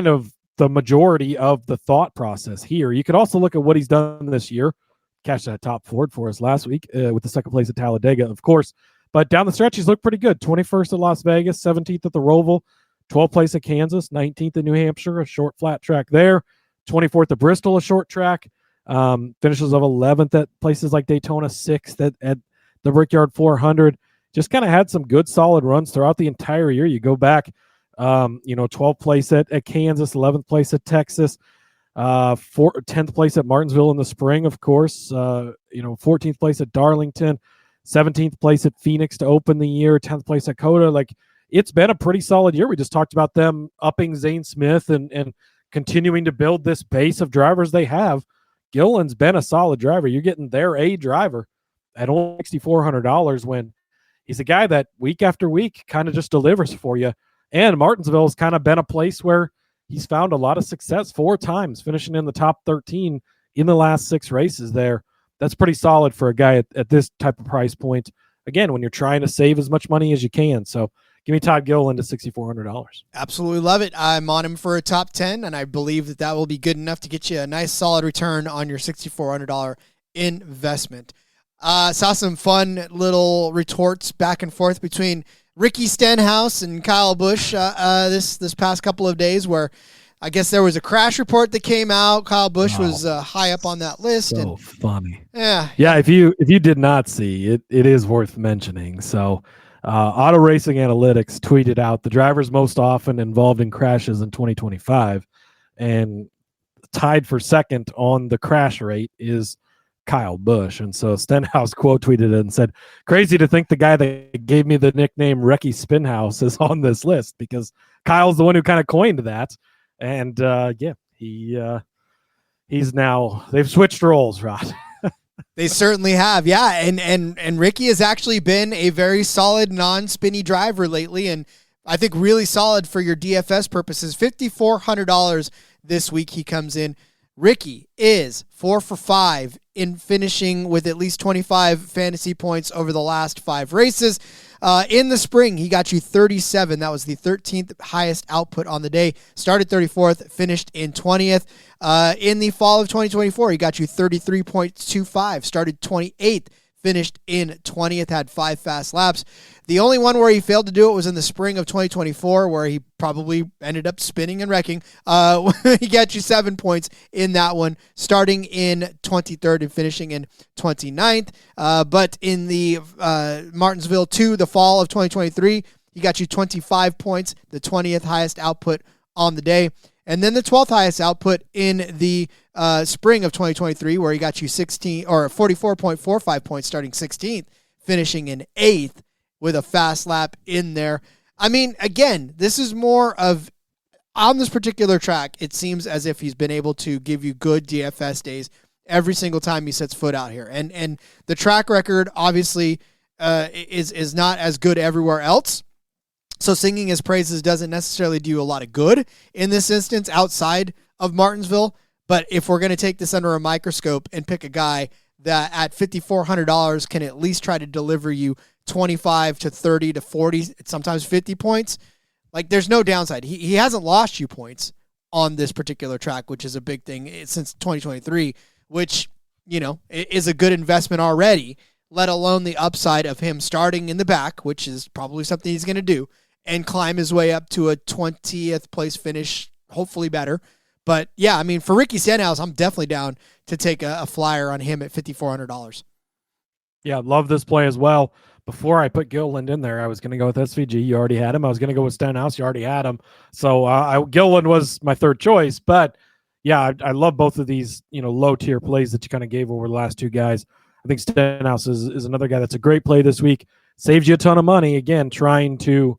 of the majority of the thought process here. You could also look at what he's done this year. Cashed that top Ford for us last week with the second place at Talladega, of course. But down the stretch, he's looked pretty good. 21st at Las Vegas, 17th at the Roval, 12th place at Kansas, 19th at New Hampshire, a short flat track there. 24th at Bristol, a short track. Finishes of 11th at places like Daytona, 6th at the Brickyard 400. Just kind of had some good solid runs throughout the entire year. You go back, 12th place at Kansas, 11th place at Texas, 10th place at Martinsville in the spring, of course, 14th place at Darlington, 17th place at Phoenix to open the year, 10th place at Coda. Like, it's been a pretty solid year. We just talked about them upping Zane Smith and continuing to build this base of drivers they have. Gilliland's been a solid driver. You're getting their A driver at only $6,400 when he's a guy that week after week kind of just delivers for you. And Martinsville has kind of been a place where he's found a lot of success 4 times, finishing in the top 13 in the last 6 races there. That's pretty solid for a guy at this type of price point. Again, when you're trying to save as much money as you can. So give me Todd Gilliland at $6,400. Absolutely love it. I'm on him for a top 10, and I believe that will be good enough to get you a nice solid return on your $6,400 investment. Saw some fun little retorts back and forth between Ricky Stenhouse and Kyle Busch this past couple of days, where I guess there was a crash report that came out. Kyle Busch was high up on that list. So funny. Yeah. If you did not see it, it is worth mentioning. So Auto Racing Analytics tweeted out the drivers most often involved in crashes in 2025, and tied for second on the crash rate is Kyle Busch. And so Stenhouse quote tweeted it and said, "Crazy to think the guy that gave me the nickname Recky Spinhouse is on this list," because Kyle's the one who kind of coined that. And he's now, they've switched roles, Rod. They certainly have. Yeah. And Ricky has actually been a very solid non-spinny driver lately. And I think really solid for your DFS purposes. $5,400 this week he comes in. Ricky is 4 for 5 in finishing with at least 25 fantasy points over the last 5 races. In the spring, he got you 37. That was the 13th highest output on the day. Started 34th, finished in 20th. In the fall of 2024, he got you 33.25. Started 28th, finished in 20th, had 5 fast laps. The only one where he failed to do it was in the spring of 2024, where he probably ended up spinning and wrecking. He got you 7 points in that one, starting in 23rd and finishing in 29th. But in the Martinsville 2, the fall of 2023, he got you 25 points, the 20th highest output on the day. And then the 12th highest output in the spring of 2023, where he got you 44.45 points starting 16th, finishing in 8th with a fast lap in there. I mean, again, this is more of, on this particular track, it seems as if he's been able to give you good DFS days every single time he sets foot out here. And the track record, obviously, is not as good everywhere else. So singing his praises doesn't necessarily do you a lot of good in this instance outside of Martinsville. But if we're going to take this under a microscope and pick a guy that at $5,400 can at least try to deliver you 25 to 30 to 40, sometimes 50 points, like there's no downside. He hasn't lost you points on this particular track, which is a big thing since 2023, which, you know, is a good investment already, let alone the upside of him starting in the back, which is probably something he's going to do, and climb his way up to a 20th place finish, hopefully better. But yeah, I mean, for Ricky Stenhouse, I'm definitely down to take a flyer on him at $5,400. Yeah, love this play as well. Before I put Gilliland in there, I was going to go with SVG. You already had him. I was going to go with Stenhouse. You already had him. So Gilliland was my third choice. But yeah, I love both of these, you know, low tier plays that you kind of gave over the last two guys. I think Stenhouse is another guy that's a great play this week. Saves you a ton of money. Again, trying to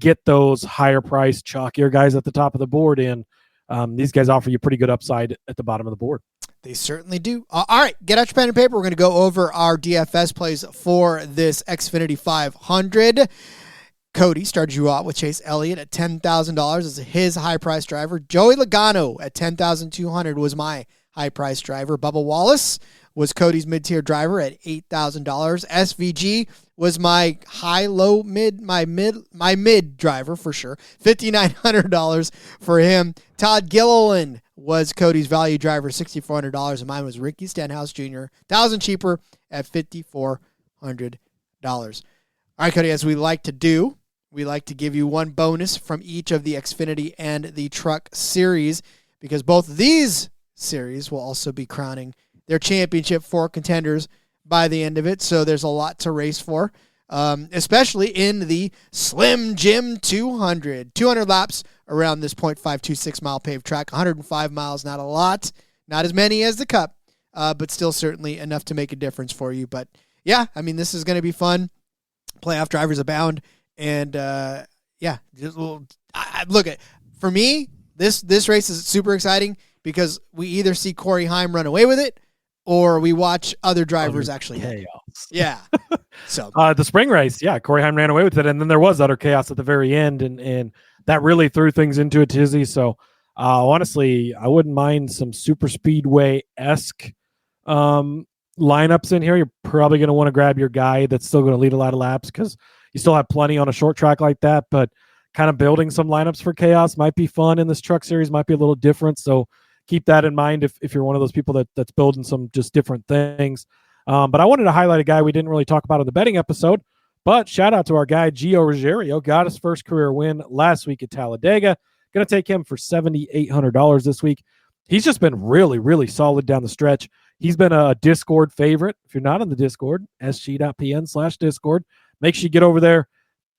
get those higher priced, chalkier guys at the top of the board in. These guys offer you pretty good upside at the bottom of the board. They certainly do. All right, get out your pen and paper. We're going to go over our DFS plays for this Xfinity 500. Cody started you out with Chase Elliott at $10,000 as his high-priced driver. Joey Logano at $10,200 was my high-priced driver. Bubba Wallace was Cody's mid-tier driver at $8,000. SVG was my mid driver for sure. $5,900 for him. Todd Gilliland was Cody's value driver, $6,400, and mine was Ricky Stenhouse Jr., $1,000 cheaper at $5,400. All right, Cody, as we like to do, we like to give you one bonus from each of the Xfinity and the Truck series, because both of these series will also be crowning their championship for contenders by the end of it. So there's a lot to race for, especially in the Slim Jim 200. 200 laps around this 0.526 mile paved track, 105 miles, not a lot, not as many as the Cup, but still certainly enough to make a difference for you. But yeah, I mean, this is going to be fun. Playoff drivers abound. And yeah, look at, for me, this race is super exciting because we either see Corey Heim run away with it, or we watch other drivers actually hit. Yeah. So the spring race, yeah, Corey Heim ran away with it, and then there was utter chaos at the very end, and that really threw things into a tizzy. So honestly, I wouldn't mind some super speedway-esque lineups in here. You're probably going to want to grab your guy that's still going to lead a lot of laps because you still have plenty on a short track like that, but kind of building some lineups for chaos might be fun in this truck series, might be a little different. So keep that in mind if you're one of those people that's building some just different things. But I wanted to highlight a guy we didn't really talk about in the betting episode, but shout out to our guy, Gio Ruggiero, got his first career win last week at Talladega. Going to take him for $7,800 this week. He's just been really, really solid down the stretch. He's been a Discord favorite. If you're not on the Discord, sg.pn/Discord, make sure you get over there,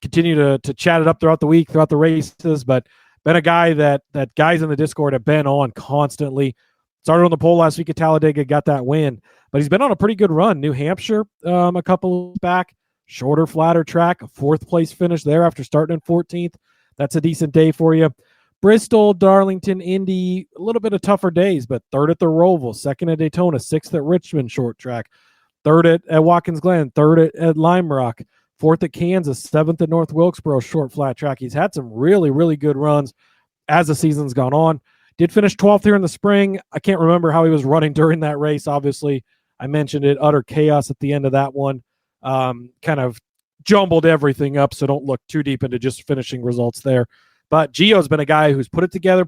continue to chat it up throughout the week, throughout the races, but been a guy that guys in the Discord have been on constantly. Started on the pole last week at Talladega, got that win, but he's been on a pretty good run. New Hampshire a couple back, shorter, flatter track, a fourth place finish there after starting in 14th. That's a decent day for you. Bristol, Darlington, Indy, a little bit of tougher days, but third at the Roval, second at Daytona, sixth at Richmond short track, third at Watkins Glen, third at Lime Rock, fourth at Kansas, seventh at North Wilkesboro short flat track. He's had some really, really good runs as the season's gone on. Did finish 12th here in the spring. I can't remember how he was running during that race. Obviously, I mentioned it, utter chaos at the end of that one. Kind of jumbled everything up, so don't look too deep into just finishing results there. But Gio's been a guy who's put it together,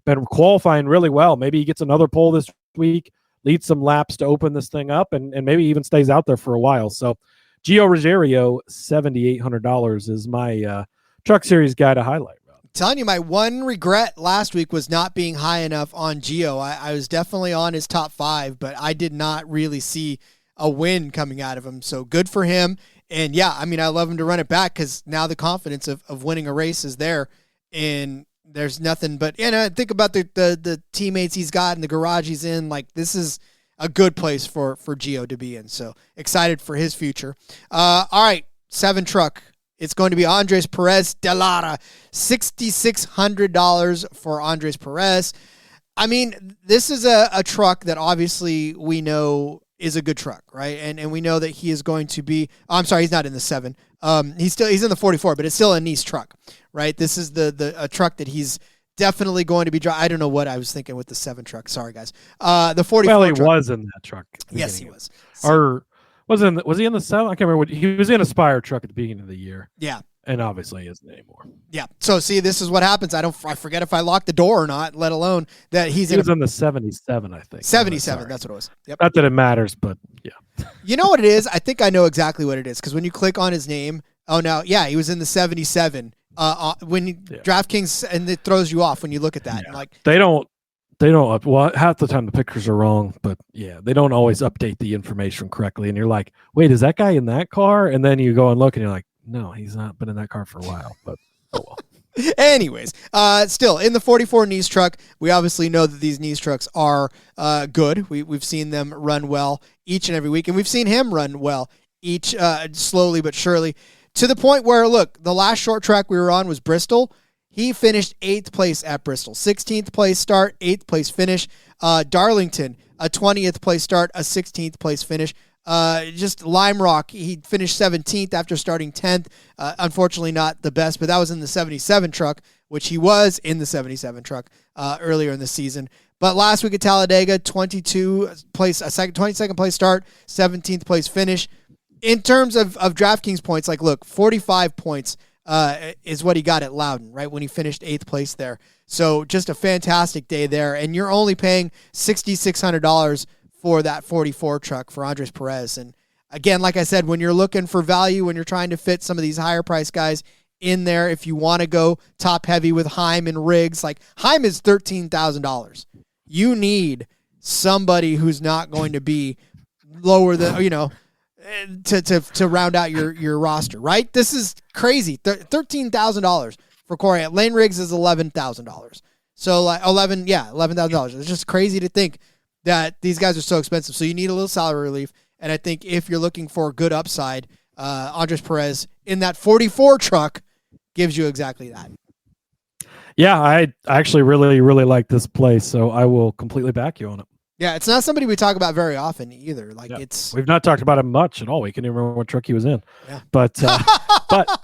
been qualifying really well. Maybe he gets another pole this week, leads some laps to open this thing up, and maybe even stays out there for a while. So Gio Ruggiero, $7,800 is my Truck Series guy to highlight. I'm telling you, my one regret last week was not being high enough on Gio. I was definitely on his top 5, but I did not really see a win coming out of him. So good for him. And yeah, I mean, I love him to run it back because now the confidence of winning a race is there. And there's nothing but, think about the teammates he's got and the garage he's in. Like, this is a good place for Gio to be in. So excited for his future. All right, 7 truck. It's going to be Andrés Pérez de Lara, $6,600 for Andrés Pérez. I mean, this is a truck that obviously we know is a good truck, right? And we know that he is going to be. I'm sorry, he's not in the 7. He's in the 44, but it's still a nice truck, right? This is a truck that he's definitely going to be driving. I don't know what I was thinking with the 7 truck. Sorry, guys. The 44. Well, he truck. was in that truck. Yes, he was. Or was he in the 7? I can't remember. He was in a Spire truck at the beginning of the year. Yeah. And obviously he isn't anymore. Yeah. So see, this is what happens. I forget if I locked the door or not, let alone that he was in the 77, I think. 77. That's what it was. Yep. Not that it matters, but yeah. You know what it is? I think I know exactly what it is, because when you click on his name, he was in the 77. DraftKings, and it throws you off when you look at that. Yeah. Like they don't. Well, half the time the pictures are wrong, but yeah, they don't always update the information correctly. And you're like, wait, is that guy in that car? And then you go and look, and you're like, no, he's not been in that car for a while. But oh well. Anyways, still in the 44 Nice truck, we obviously know that these Nice trucks are good. We've seen them run well each and every week, and we've seen him run well each slowly but surely, to the point where, look, the last short track we were on was Bristol. He finished 8th place at Bristol. 16th place start, 8th place finish. Darlington, a 20th place start, a 16th place finish. Just Lime Rock, he finished 17th after starting 10th. Unfortunately not the best, but that was in the 77 truck, which he was in the 77 truck earlier in the season. But last week at Talladega, 22nd place start, 17th place finish. In terms of DraftKings points, like, look, 45 points is what he got at Loudon, right, when he finished 8th place there. So just a fantastic day there. And you're only paying $6,600 for that 44 truck for Andrés Pérez. And again, like I said, when you're looking for value, when you're trying to fit some of these higher price guys in there, if you want to go top heavy with Heim and Riggs, like Heim is $13,000. You need somebody who's not going to be lower than, to round out your roster, right? This is crazy. $13,000 for Corey. Lane Riggs is $11,000. So like $11,000. It's just crazy to think that these guys are so expensive. So you need a little salary relief. And I think if you're looking for good upside, Andrés Pérez in that 44 truck gives you exactly that. Yeah, I actually really, really like this play, so I will completely back you on it. Yeah, it's not somebody we talk about very often either. Like we've not talked about him much at all. We can't even remember what truck he was in. Yeah. But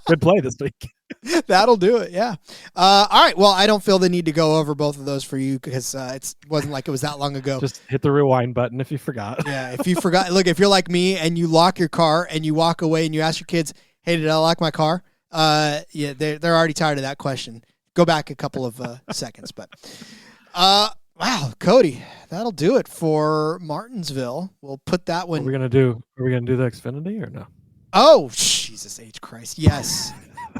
good play this week. That'll do it. Yeah. All right. Well, I don't feel the need to go over both of those for you because it wasn't like it was that long ago. Just hit the rewind button if you forgot. Yeah. If you forgot, look, if you're like me and you lock your car and you walk away and you ask your kids, "Hey, did I lock my car?" Yeah, they're already tired of that question. Go back a couple of seconds, but. Wow, Cody, that'll do it for Martinsville. We'll put that one. What are we gonna do? Are we gonna do the Xfinity or no? Oh, Jesus H. Christ! Yes.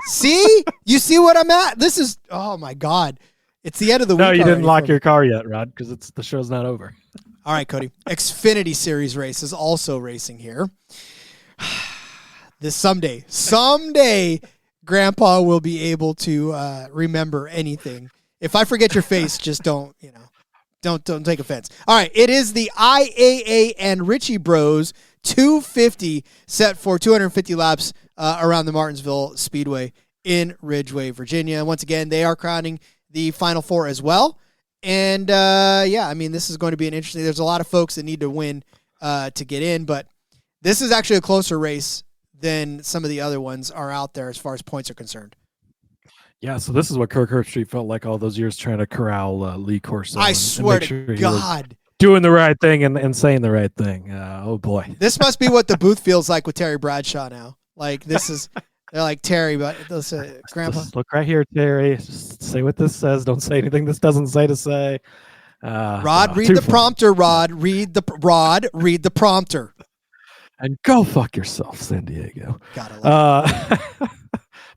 See, you see what I'm at. This is. Oh my God, it's the end of the week. No, you didn't lock your car yet, Rod, because the show's not over. All right, Cody. Xfinity Series race is also racing here. This someday, Grandpa will be able to remember anything. If I forget your face, just don't. Don't take offense. All right, it is the IAA and Ritchie Bros 250 set for 250 laps around the Martinsville Speedway in Ridgeway, Virginia. Once again, they are crowning the Final Four as well. And, this is going to be an interesting – there's a lot of folks that need to win to get in, but this is actually a closer race than some of the other ones are out there as far as points are concerned. Yeah, so this is what Kirk Herbstreit felt like all those years trying to corral Lee Corso. I swear to God. Doing the right thing and saying the right thing. Oh, boy. This must be what the booth feels like with Terry Bradshaw now. Like, this is – they're like, Terry, but Grandpa. Just look right here, Terry. Just say what this says. Don't say anything this doesn't say to say. Rod, read the prompter, Rod. Read the prompter. And go fuck yourself, San Diego. Gotta love it.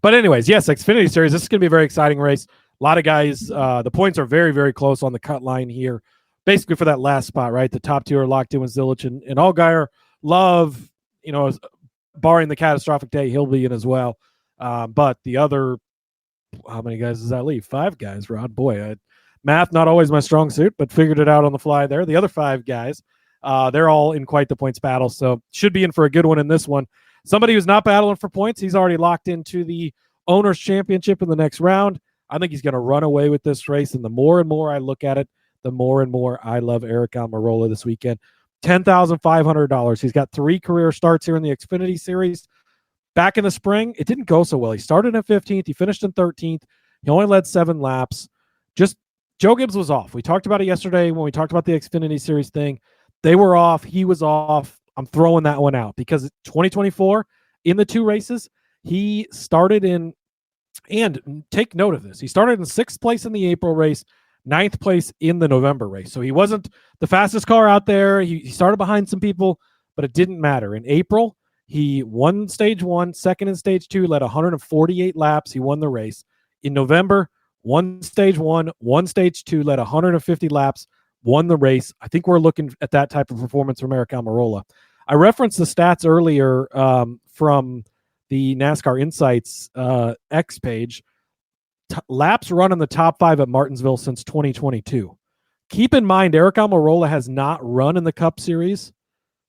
But anyways, yes, Xfinity Series. This is going to be a very exciting race. A lot of guys, the points are very, very close on the cut line here. Basically for that last spot, right? The top two are locked in with Zilich and Allgaier. Love, barring the catastrophic day, he'll be in as well. But the other how many guys does that leave? 5 guys, Rod. Boy, math not always my strong suit, but figured it out on the fly there. The other 5 guys, they're all in quite the points battle, so should be in for a good one in this one. Somebody who's not battling for points, he's already locked into the Owners' Championship in the next round. I think he's going to run away with this race, and the more and more I look at it, the more and more I love Aric Almirola this weekend. $10,500. He's got 3 career starts here in the Xfinity Series. Back in the spring, it didn't go so well. He started in 15th. He finished in 13th. He only led 7 laps. Just Joe Gibbs was off. We talked about it yesterday when we talked about the Xfinity Series thing. They were off. He was off. I'm throwing that one out because 2024, in the 2 races, he started in, and take note of this, he started in 6th place in the April race, 9th place in the November race. So he wasn't the fastest car out there. He started behind some people, but it didn't matter. In April, he won stage 1, second in stage 2, led 148 laps. He won the race. In November, won stage 1, won stage 2, led 150 laps, won the race. I think we're looking at that type of performance from Aric Almirola. I referenced the stats earlier from the NASCAR Insights X page. Laps run in the top 5 at Martinsville since 2022. Keep in mind, Aric Almirola has not run in the Cup Series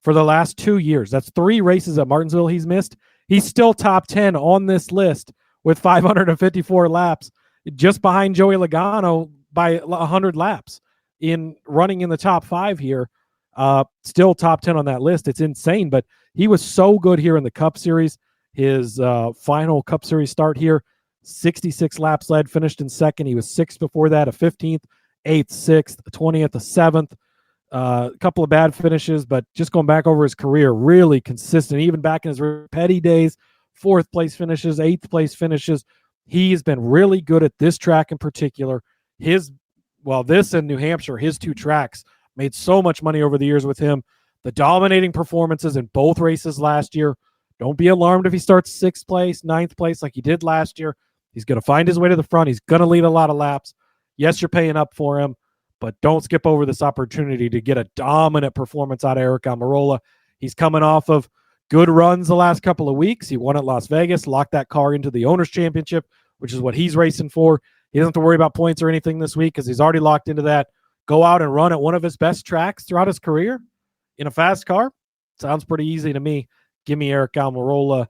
for the last 2 years. That's 3 races at Martinsville he's missed. He's still top 10 on this list with 554 laps, just behind Joey Logano by 100 laps in running in the top 5 here. Still top 10 on that list. It's insane, but he was so good here in the Cup Series. His final Cup Series start here, 66 laps led, finished in 2nd. He was 6th before that, a 15th, 8th, 6th, 20th, a 7th. A couple of bad finishes, but just going back over his career, really consistent. Even back in his petty days, 4th place finishes, 8th place finishes. He's been really good at this track in particular. This and New Hampshire, his 2 tracks, made so much money over the years with him. The dominating performances in both races last year. Don't be alarmed if he starts 6th place, 9th place like he did last year. He's going to find his way to the front. He's going to lead a lot of laps. Yes, you're paying up for him, but don't skip over this opportunity to get a dominant performance out of Aric Almirola. He's coming off of good runs the last couple of weeks. He won at Las Vegas, locked that car into the Owners' Championship, which is what he's racing for. He doesn't have to worry about points or anything this week because he's already locked into that. Go out and run at one of his best tracks throughout his career in a fast car. Sounds pretty easy to me. Give me Aric Almirola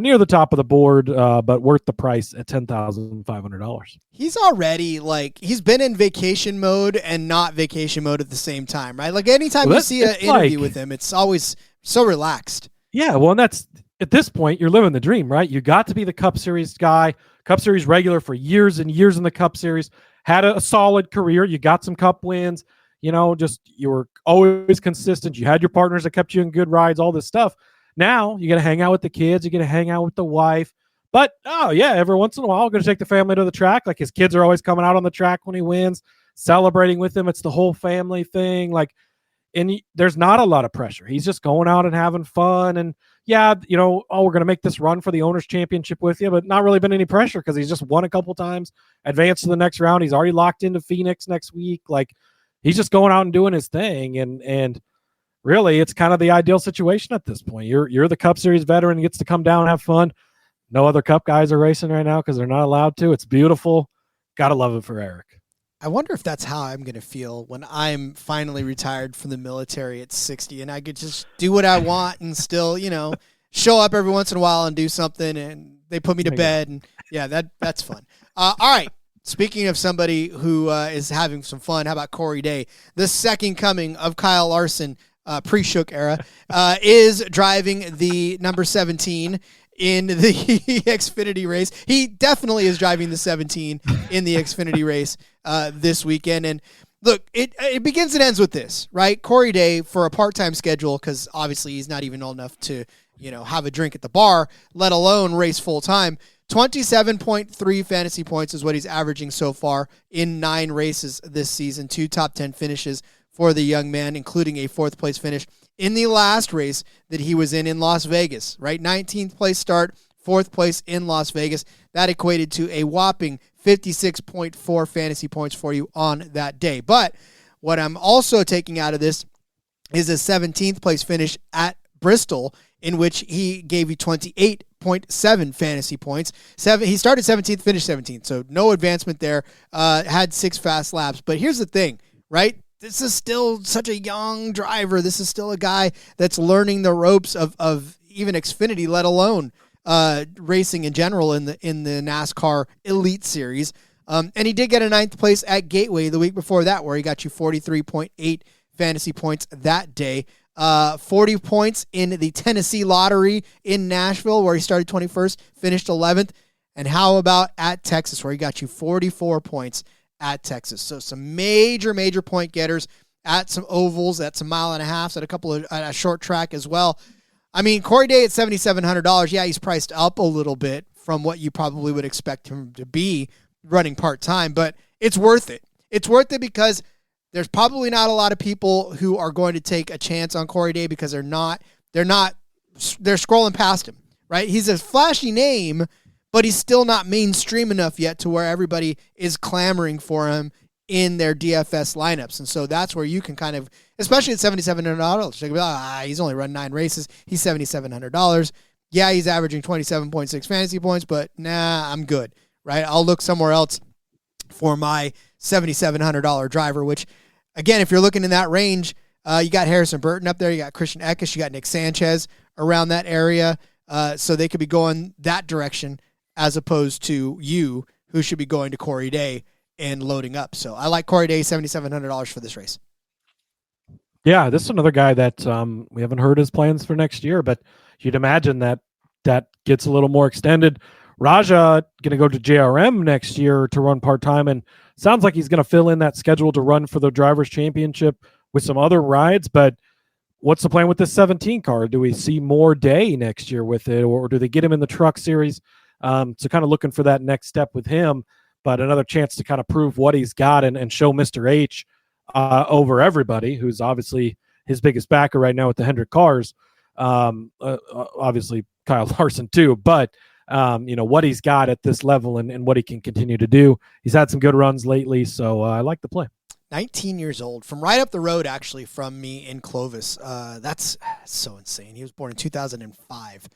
near the top of the board, but worth the price at $10,500. He's already he's been in vacation mode and not vacation mode at the same time, right? Like anytime you see an interview with him, it's always so relaxed. Yeah, well, and that's at this point, you're living the dream, right? You got to be the Cup Series guy, Cup Series regular for years and years in the Cup Series, had a solid career. You got some Cup wins, just you were always consistent. You had your partners that kept you in good rides, all this stuff. Now you got to hang out with the kids. You got to hang out with the wife. But, every once in a while, I'm going to take the family to the track. Like his kids are always coming out on the track when he wins, celebrating with him. It's the whole family thing. There's not a lot of pressure. He's just going out and having fun. And we're going to make this run for the Owners' Championship with you, but not really been any pressure because he's just won a couple times, advanced to the next round. He's already locked into Phoenix next week. He's just going out and doing his thing. And really, it's kind of the ideal situation at this point. You're the Cup Series veteran, gets to come down and have fun. No other Cup guys are racing right now because they're not allowed to. It's beautiful. Got to love it for Aric. I wonder if that's how I'm going to feel when I'm finally retired from the military at 60 and I could just do what I want and still, show up every once in a while and do something and they put me to bed. And that's fun. All right. Speaking of somebody who is having some fun, how about Corey Day? The second coming of Kyle Larson, pre-Shook era, is driving the number 17 in the Xfinity race. He definitely is driving the 17 in the Xfinity race this weekend. And look, it begins and ends with this, right? Corey Day, for a part-time schedule, because obviously he's not even old enough to, have a drink at the bar, let alone race full-time. 27.3 fantasy points is what he's averaging so far in 9 races this season. 2 top 10 finishes for the young man, including a 4th place finish in the last race that he was in Las Vegas, right? 19th place start, 4th place in Las Vegas. That equated to a whopping 56.4 fantasy points for you on that day. But what I'm also taking out of this is a 17th place finish at Bristol in which he gave you 28.7 fantasy points. He started 17th, finished 17th, so no advancement there. Had 6 fast laps. But here's the thing, right? This is still such a young driver. This is still a guy that's learning the ropes of even Xfinity, let alone racing in general in the NASCAR Elite Series. And he did get a 9th place at Gateway the week before that, where he got you 43.8 fantasy points that day. 40 points in the Tennessee Lottery in Nashville, where he started 21st, finished 11th. And how about at Texas, where he got you 44 points at Texas? So some major point getters at some ovals, at some 1.5 miles, at a short track as well. I mean, Corey Day at $7,700. Yeah, he's priced up a little bit from what you probably would expect him to be running part-time, but it's worth it. It's worth it because there's probably not a lot of people who are going to take a chance on Corey Day because they're scrolling past him, right? He's a flashy name, but he's still not mainstream enough yet to where everybody is clamoring for him in their DFS lineups. And so that's where you can kind of, especially at $7,700, he's only run 9 races. He's $7,700. Yeah, he's averaging 27.6 fantasy points, but nah, I'm good, right? I'll look somewhere else for my $7,700 driver, which, again, if you're looking in that range, you got Harrison Burton up there, you got Christian Eckes, you got Nick Sanchez around that area, so they could be going that direction as opposed to you, who should be going to Corey Day and loading up. So I like Corey Day, $7,700 for this race. Yeah, this is another guy that we haven't heard his plans for next year, but you'd imagine that gets a little more extended. Raja going to go to JRM next year to run part-time, and sounds like he's going to fill in that schedule to run for the Drivers' Championship with some other rides, but what's the plan with this 17 car? Do we see more Day next year with it, or do they get him in the Truck Series? So kind of looking for that next step with him, but another chance to kind of prove what he's got and show Mr. H over everybody, who's obviously his biggest backer right now with the Hendrick cars. Obviously Kyle Larson too, but what he's got at this level and what he can continue to do. He's had some good runs lately, so I like the play. 19 years old, from right up the road, actually, from me in Clovis. That's so insane. He was born in 2005.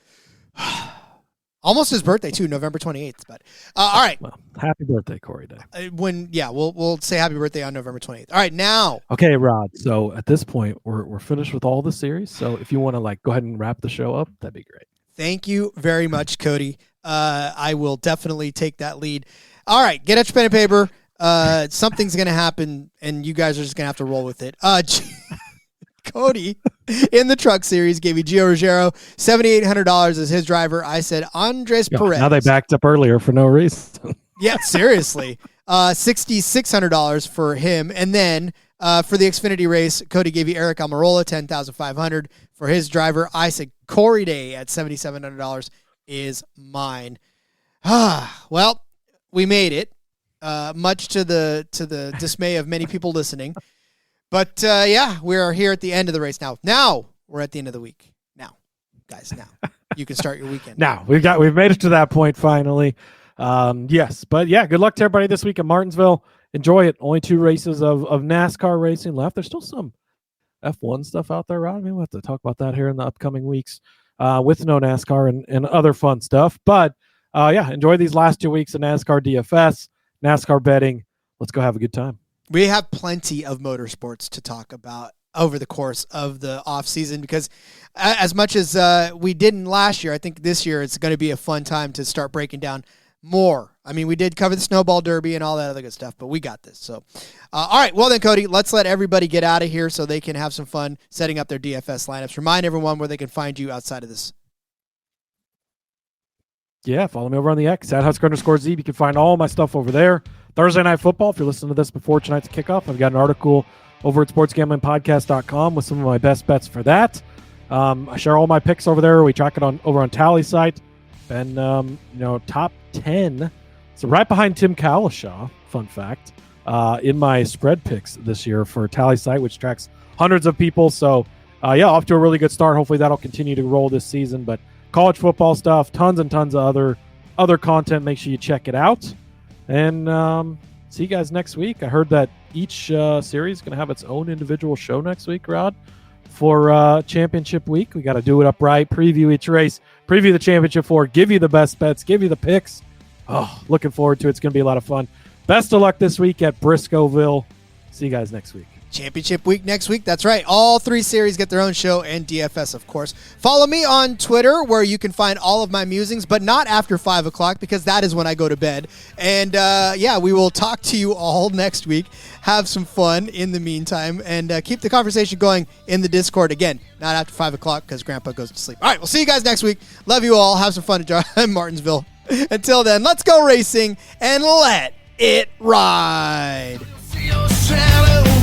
Almost his birthday, too, November 28th. But all right. Well, happy birthday, Corey Day. We'll say happy birthday on November 28th. All right, now. Okay, Rod. So at this point, we're finished with all the series. So if you want to go ahead and wrap the show up, that'd be great. Thank you very much, Cody. I will definitely take that lead. All right, get out your pen and paper. Something's going to happen, and you guys are just going to have to roll with it. Cody, in the Truck Series, gave you Gio Ruggiero, $7,800 as his driver. I said Andrés Pérez. Now they backed up earlier for no reason. Yeah, seriously. $6,600 for him. And then for the Xfinity race, Cody gave you Eric Almirola, $10,500 for his driver. I said Corey Day at $7,700 is mine. Well, we made it, much to the dismay of many people listening. But we are here at the end of the race now. Now we're at the end of the week. Now, guys, you can start your weekend. Now we've made it to that point finally. Yes, but yeah, good luck to everybody this week at Martinsville. Enjoy it. Only 2 races of NASCAR racing left. There's still some F1 stuff out there, Rod. We'll have to talk about that here in the upcoming weeks with no NASCAR and other fun stuff. But enjoy these last 2 weeks of NASCAR DFS, NASCAR betting. Let's go have a good time. We have plenty of motorsports to talk about over the course of the off season because as much as we didn't last year, I think this year it's going to be a fun time to start breaking down more. I mean, we did cover the Snowball Derby and all that other good stuff, but we got this. So, all right. Well then, Cody, let's let everybody get out of here so they can have some fun setting up their DFS lineups. Remind everyone where they can find you outside of this. Yeah, follow me over on the X at Husker_Z. You can find all my stuff over there. Thursday Night Football, if you're listening to this before tonight's kickoff, I've got an article over at sportsgamblingpodcast.com with some of my best bets for that. I share all my picks over there. We track it over on Tally site. And, top 10. So right behind Tim Kalishaw, fun fact, in my spread picks this year for Tally site, which tracks hundreds of people. So, off to a really good start. Hopefully that'll continue to roll this season. But college football stuff, tons and tons of other content. Make sure you check it out. And see you guys next week. I heard that each series is going to have its own individual show next week, Rod, for championship week. We got to do it upright, preview each race, preview the championship four, give you the best bets, give you the picks. Oh, looking forward to it. It's going to be a lot of fun. Best of luck this week at Briscoeville. See you guys next week. Championship week next week. That's right. All 3 series get their own show, and DFS, of course. Follow me on Twitter, where you can find all of my musings, but not after 5 o'clock, because that is when I go to bed. And we will talk to you all next week. Have some fun in the meantime, and keep the conversation going in the Discord. Again, not after 5 o'clock, because Grandpa goes to sleep. All right, we'll see you guys next week. Love you all. Have some fun in Martinsville. Until then, let's go racing and let it ride. See your shadow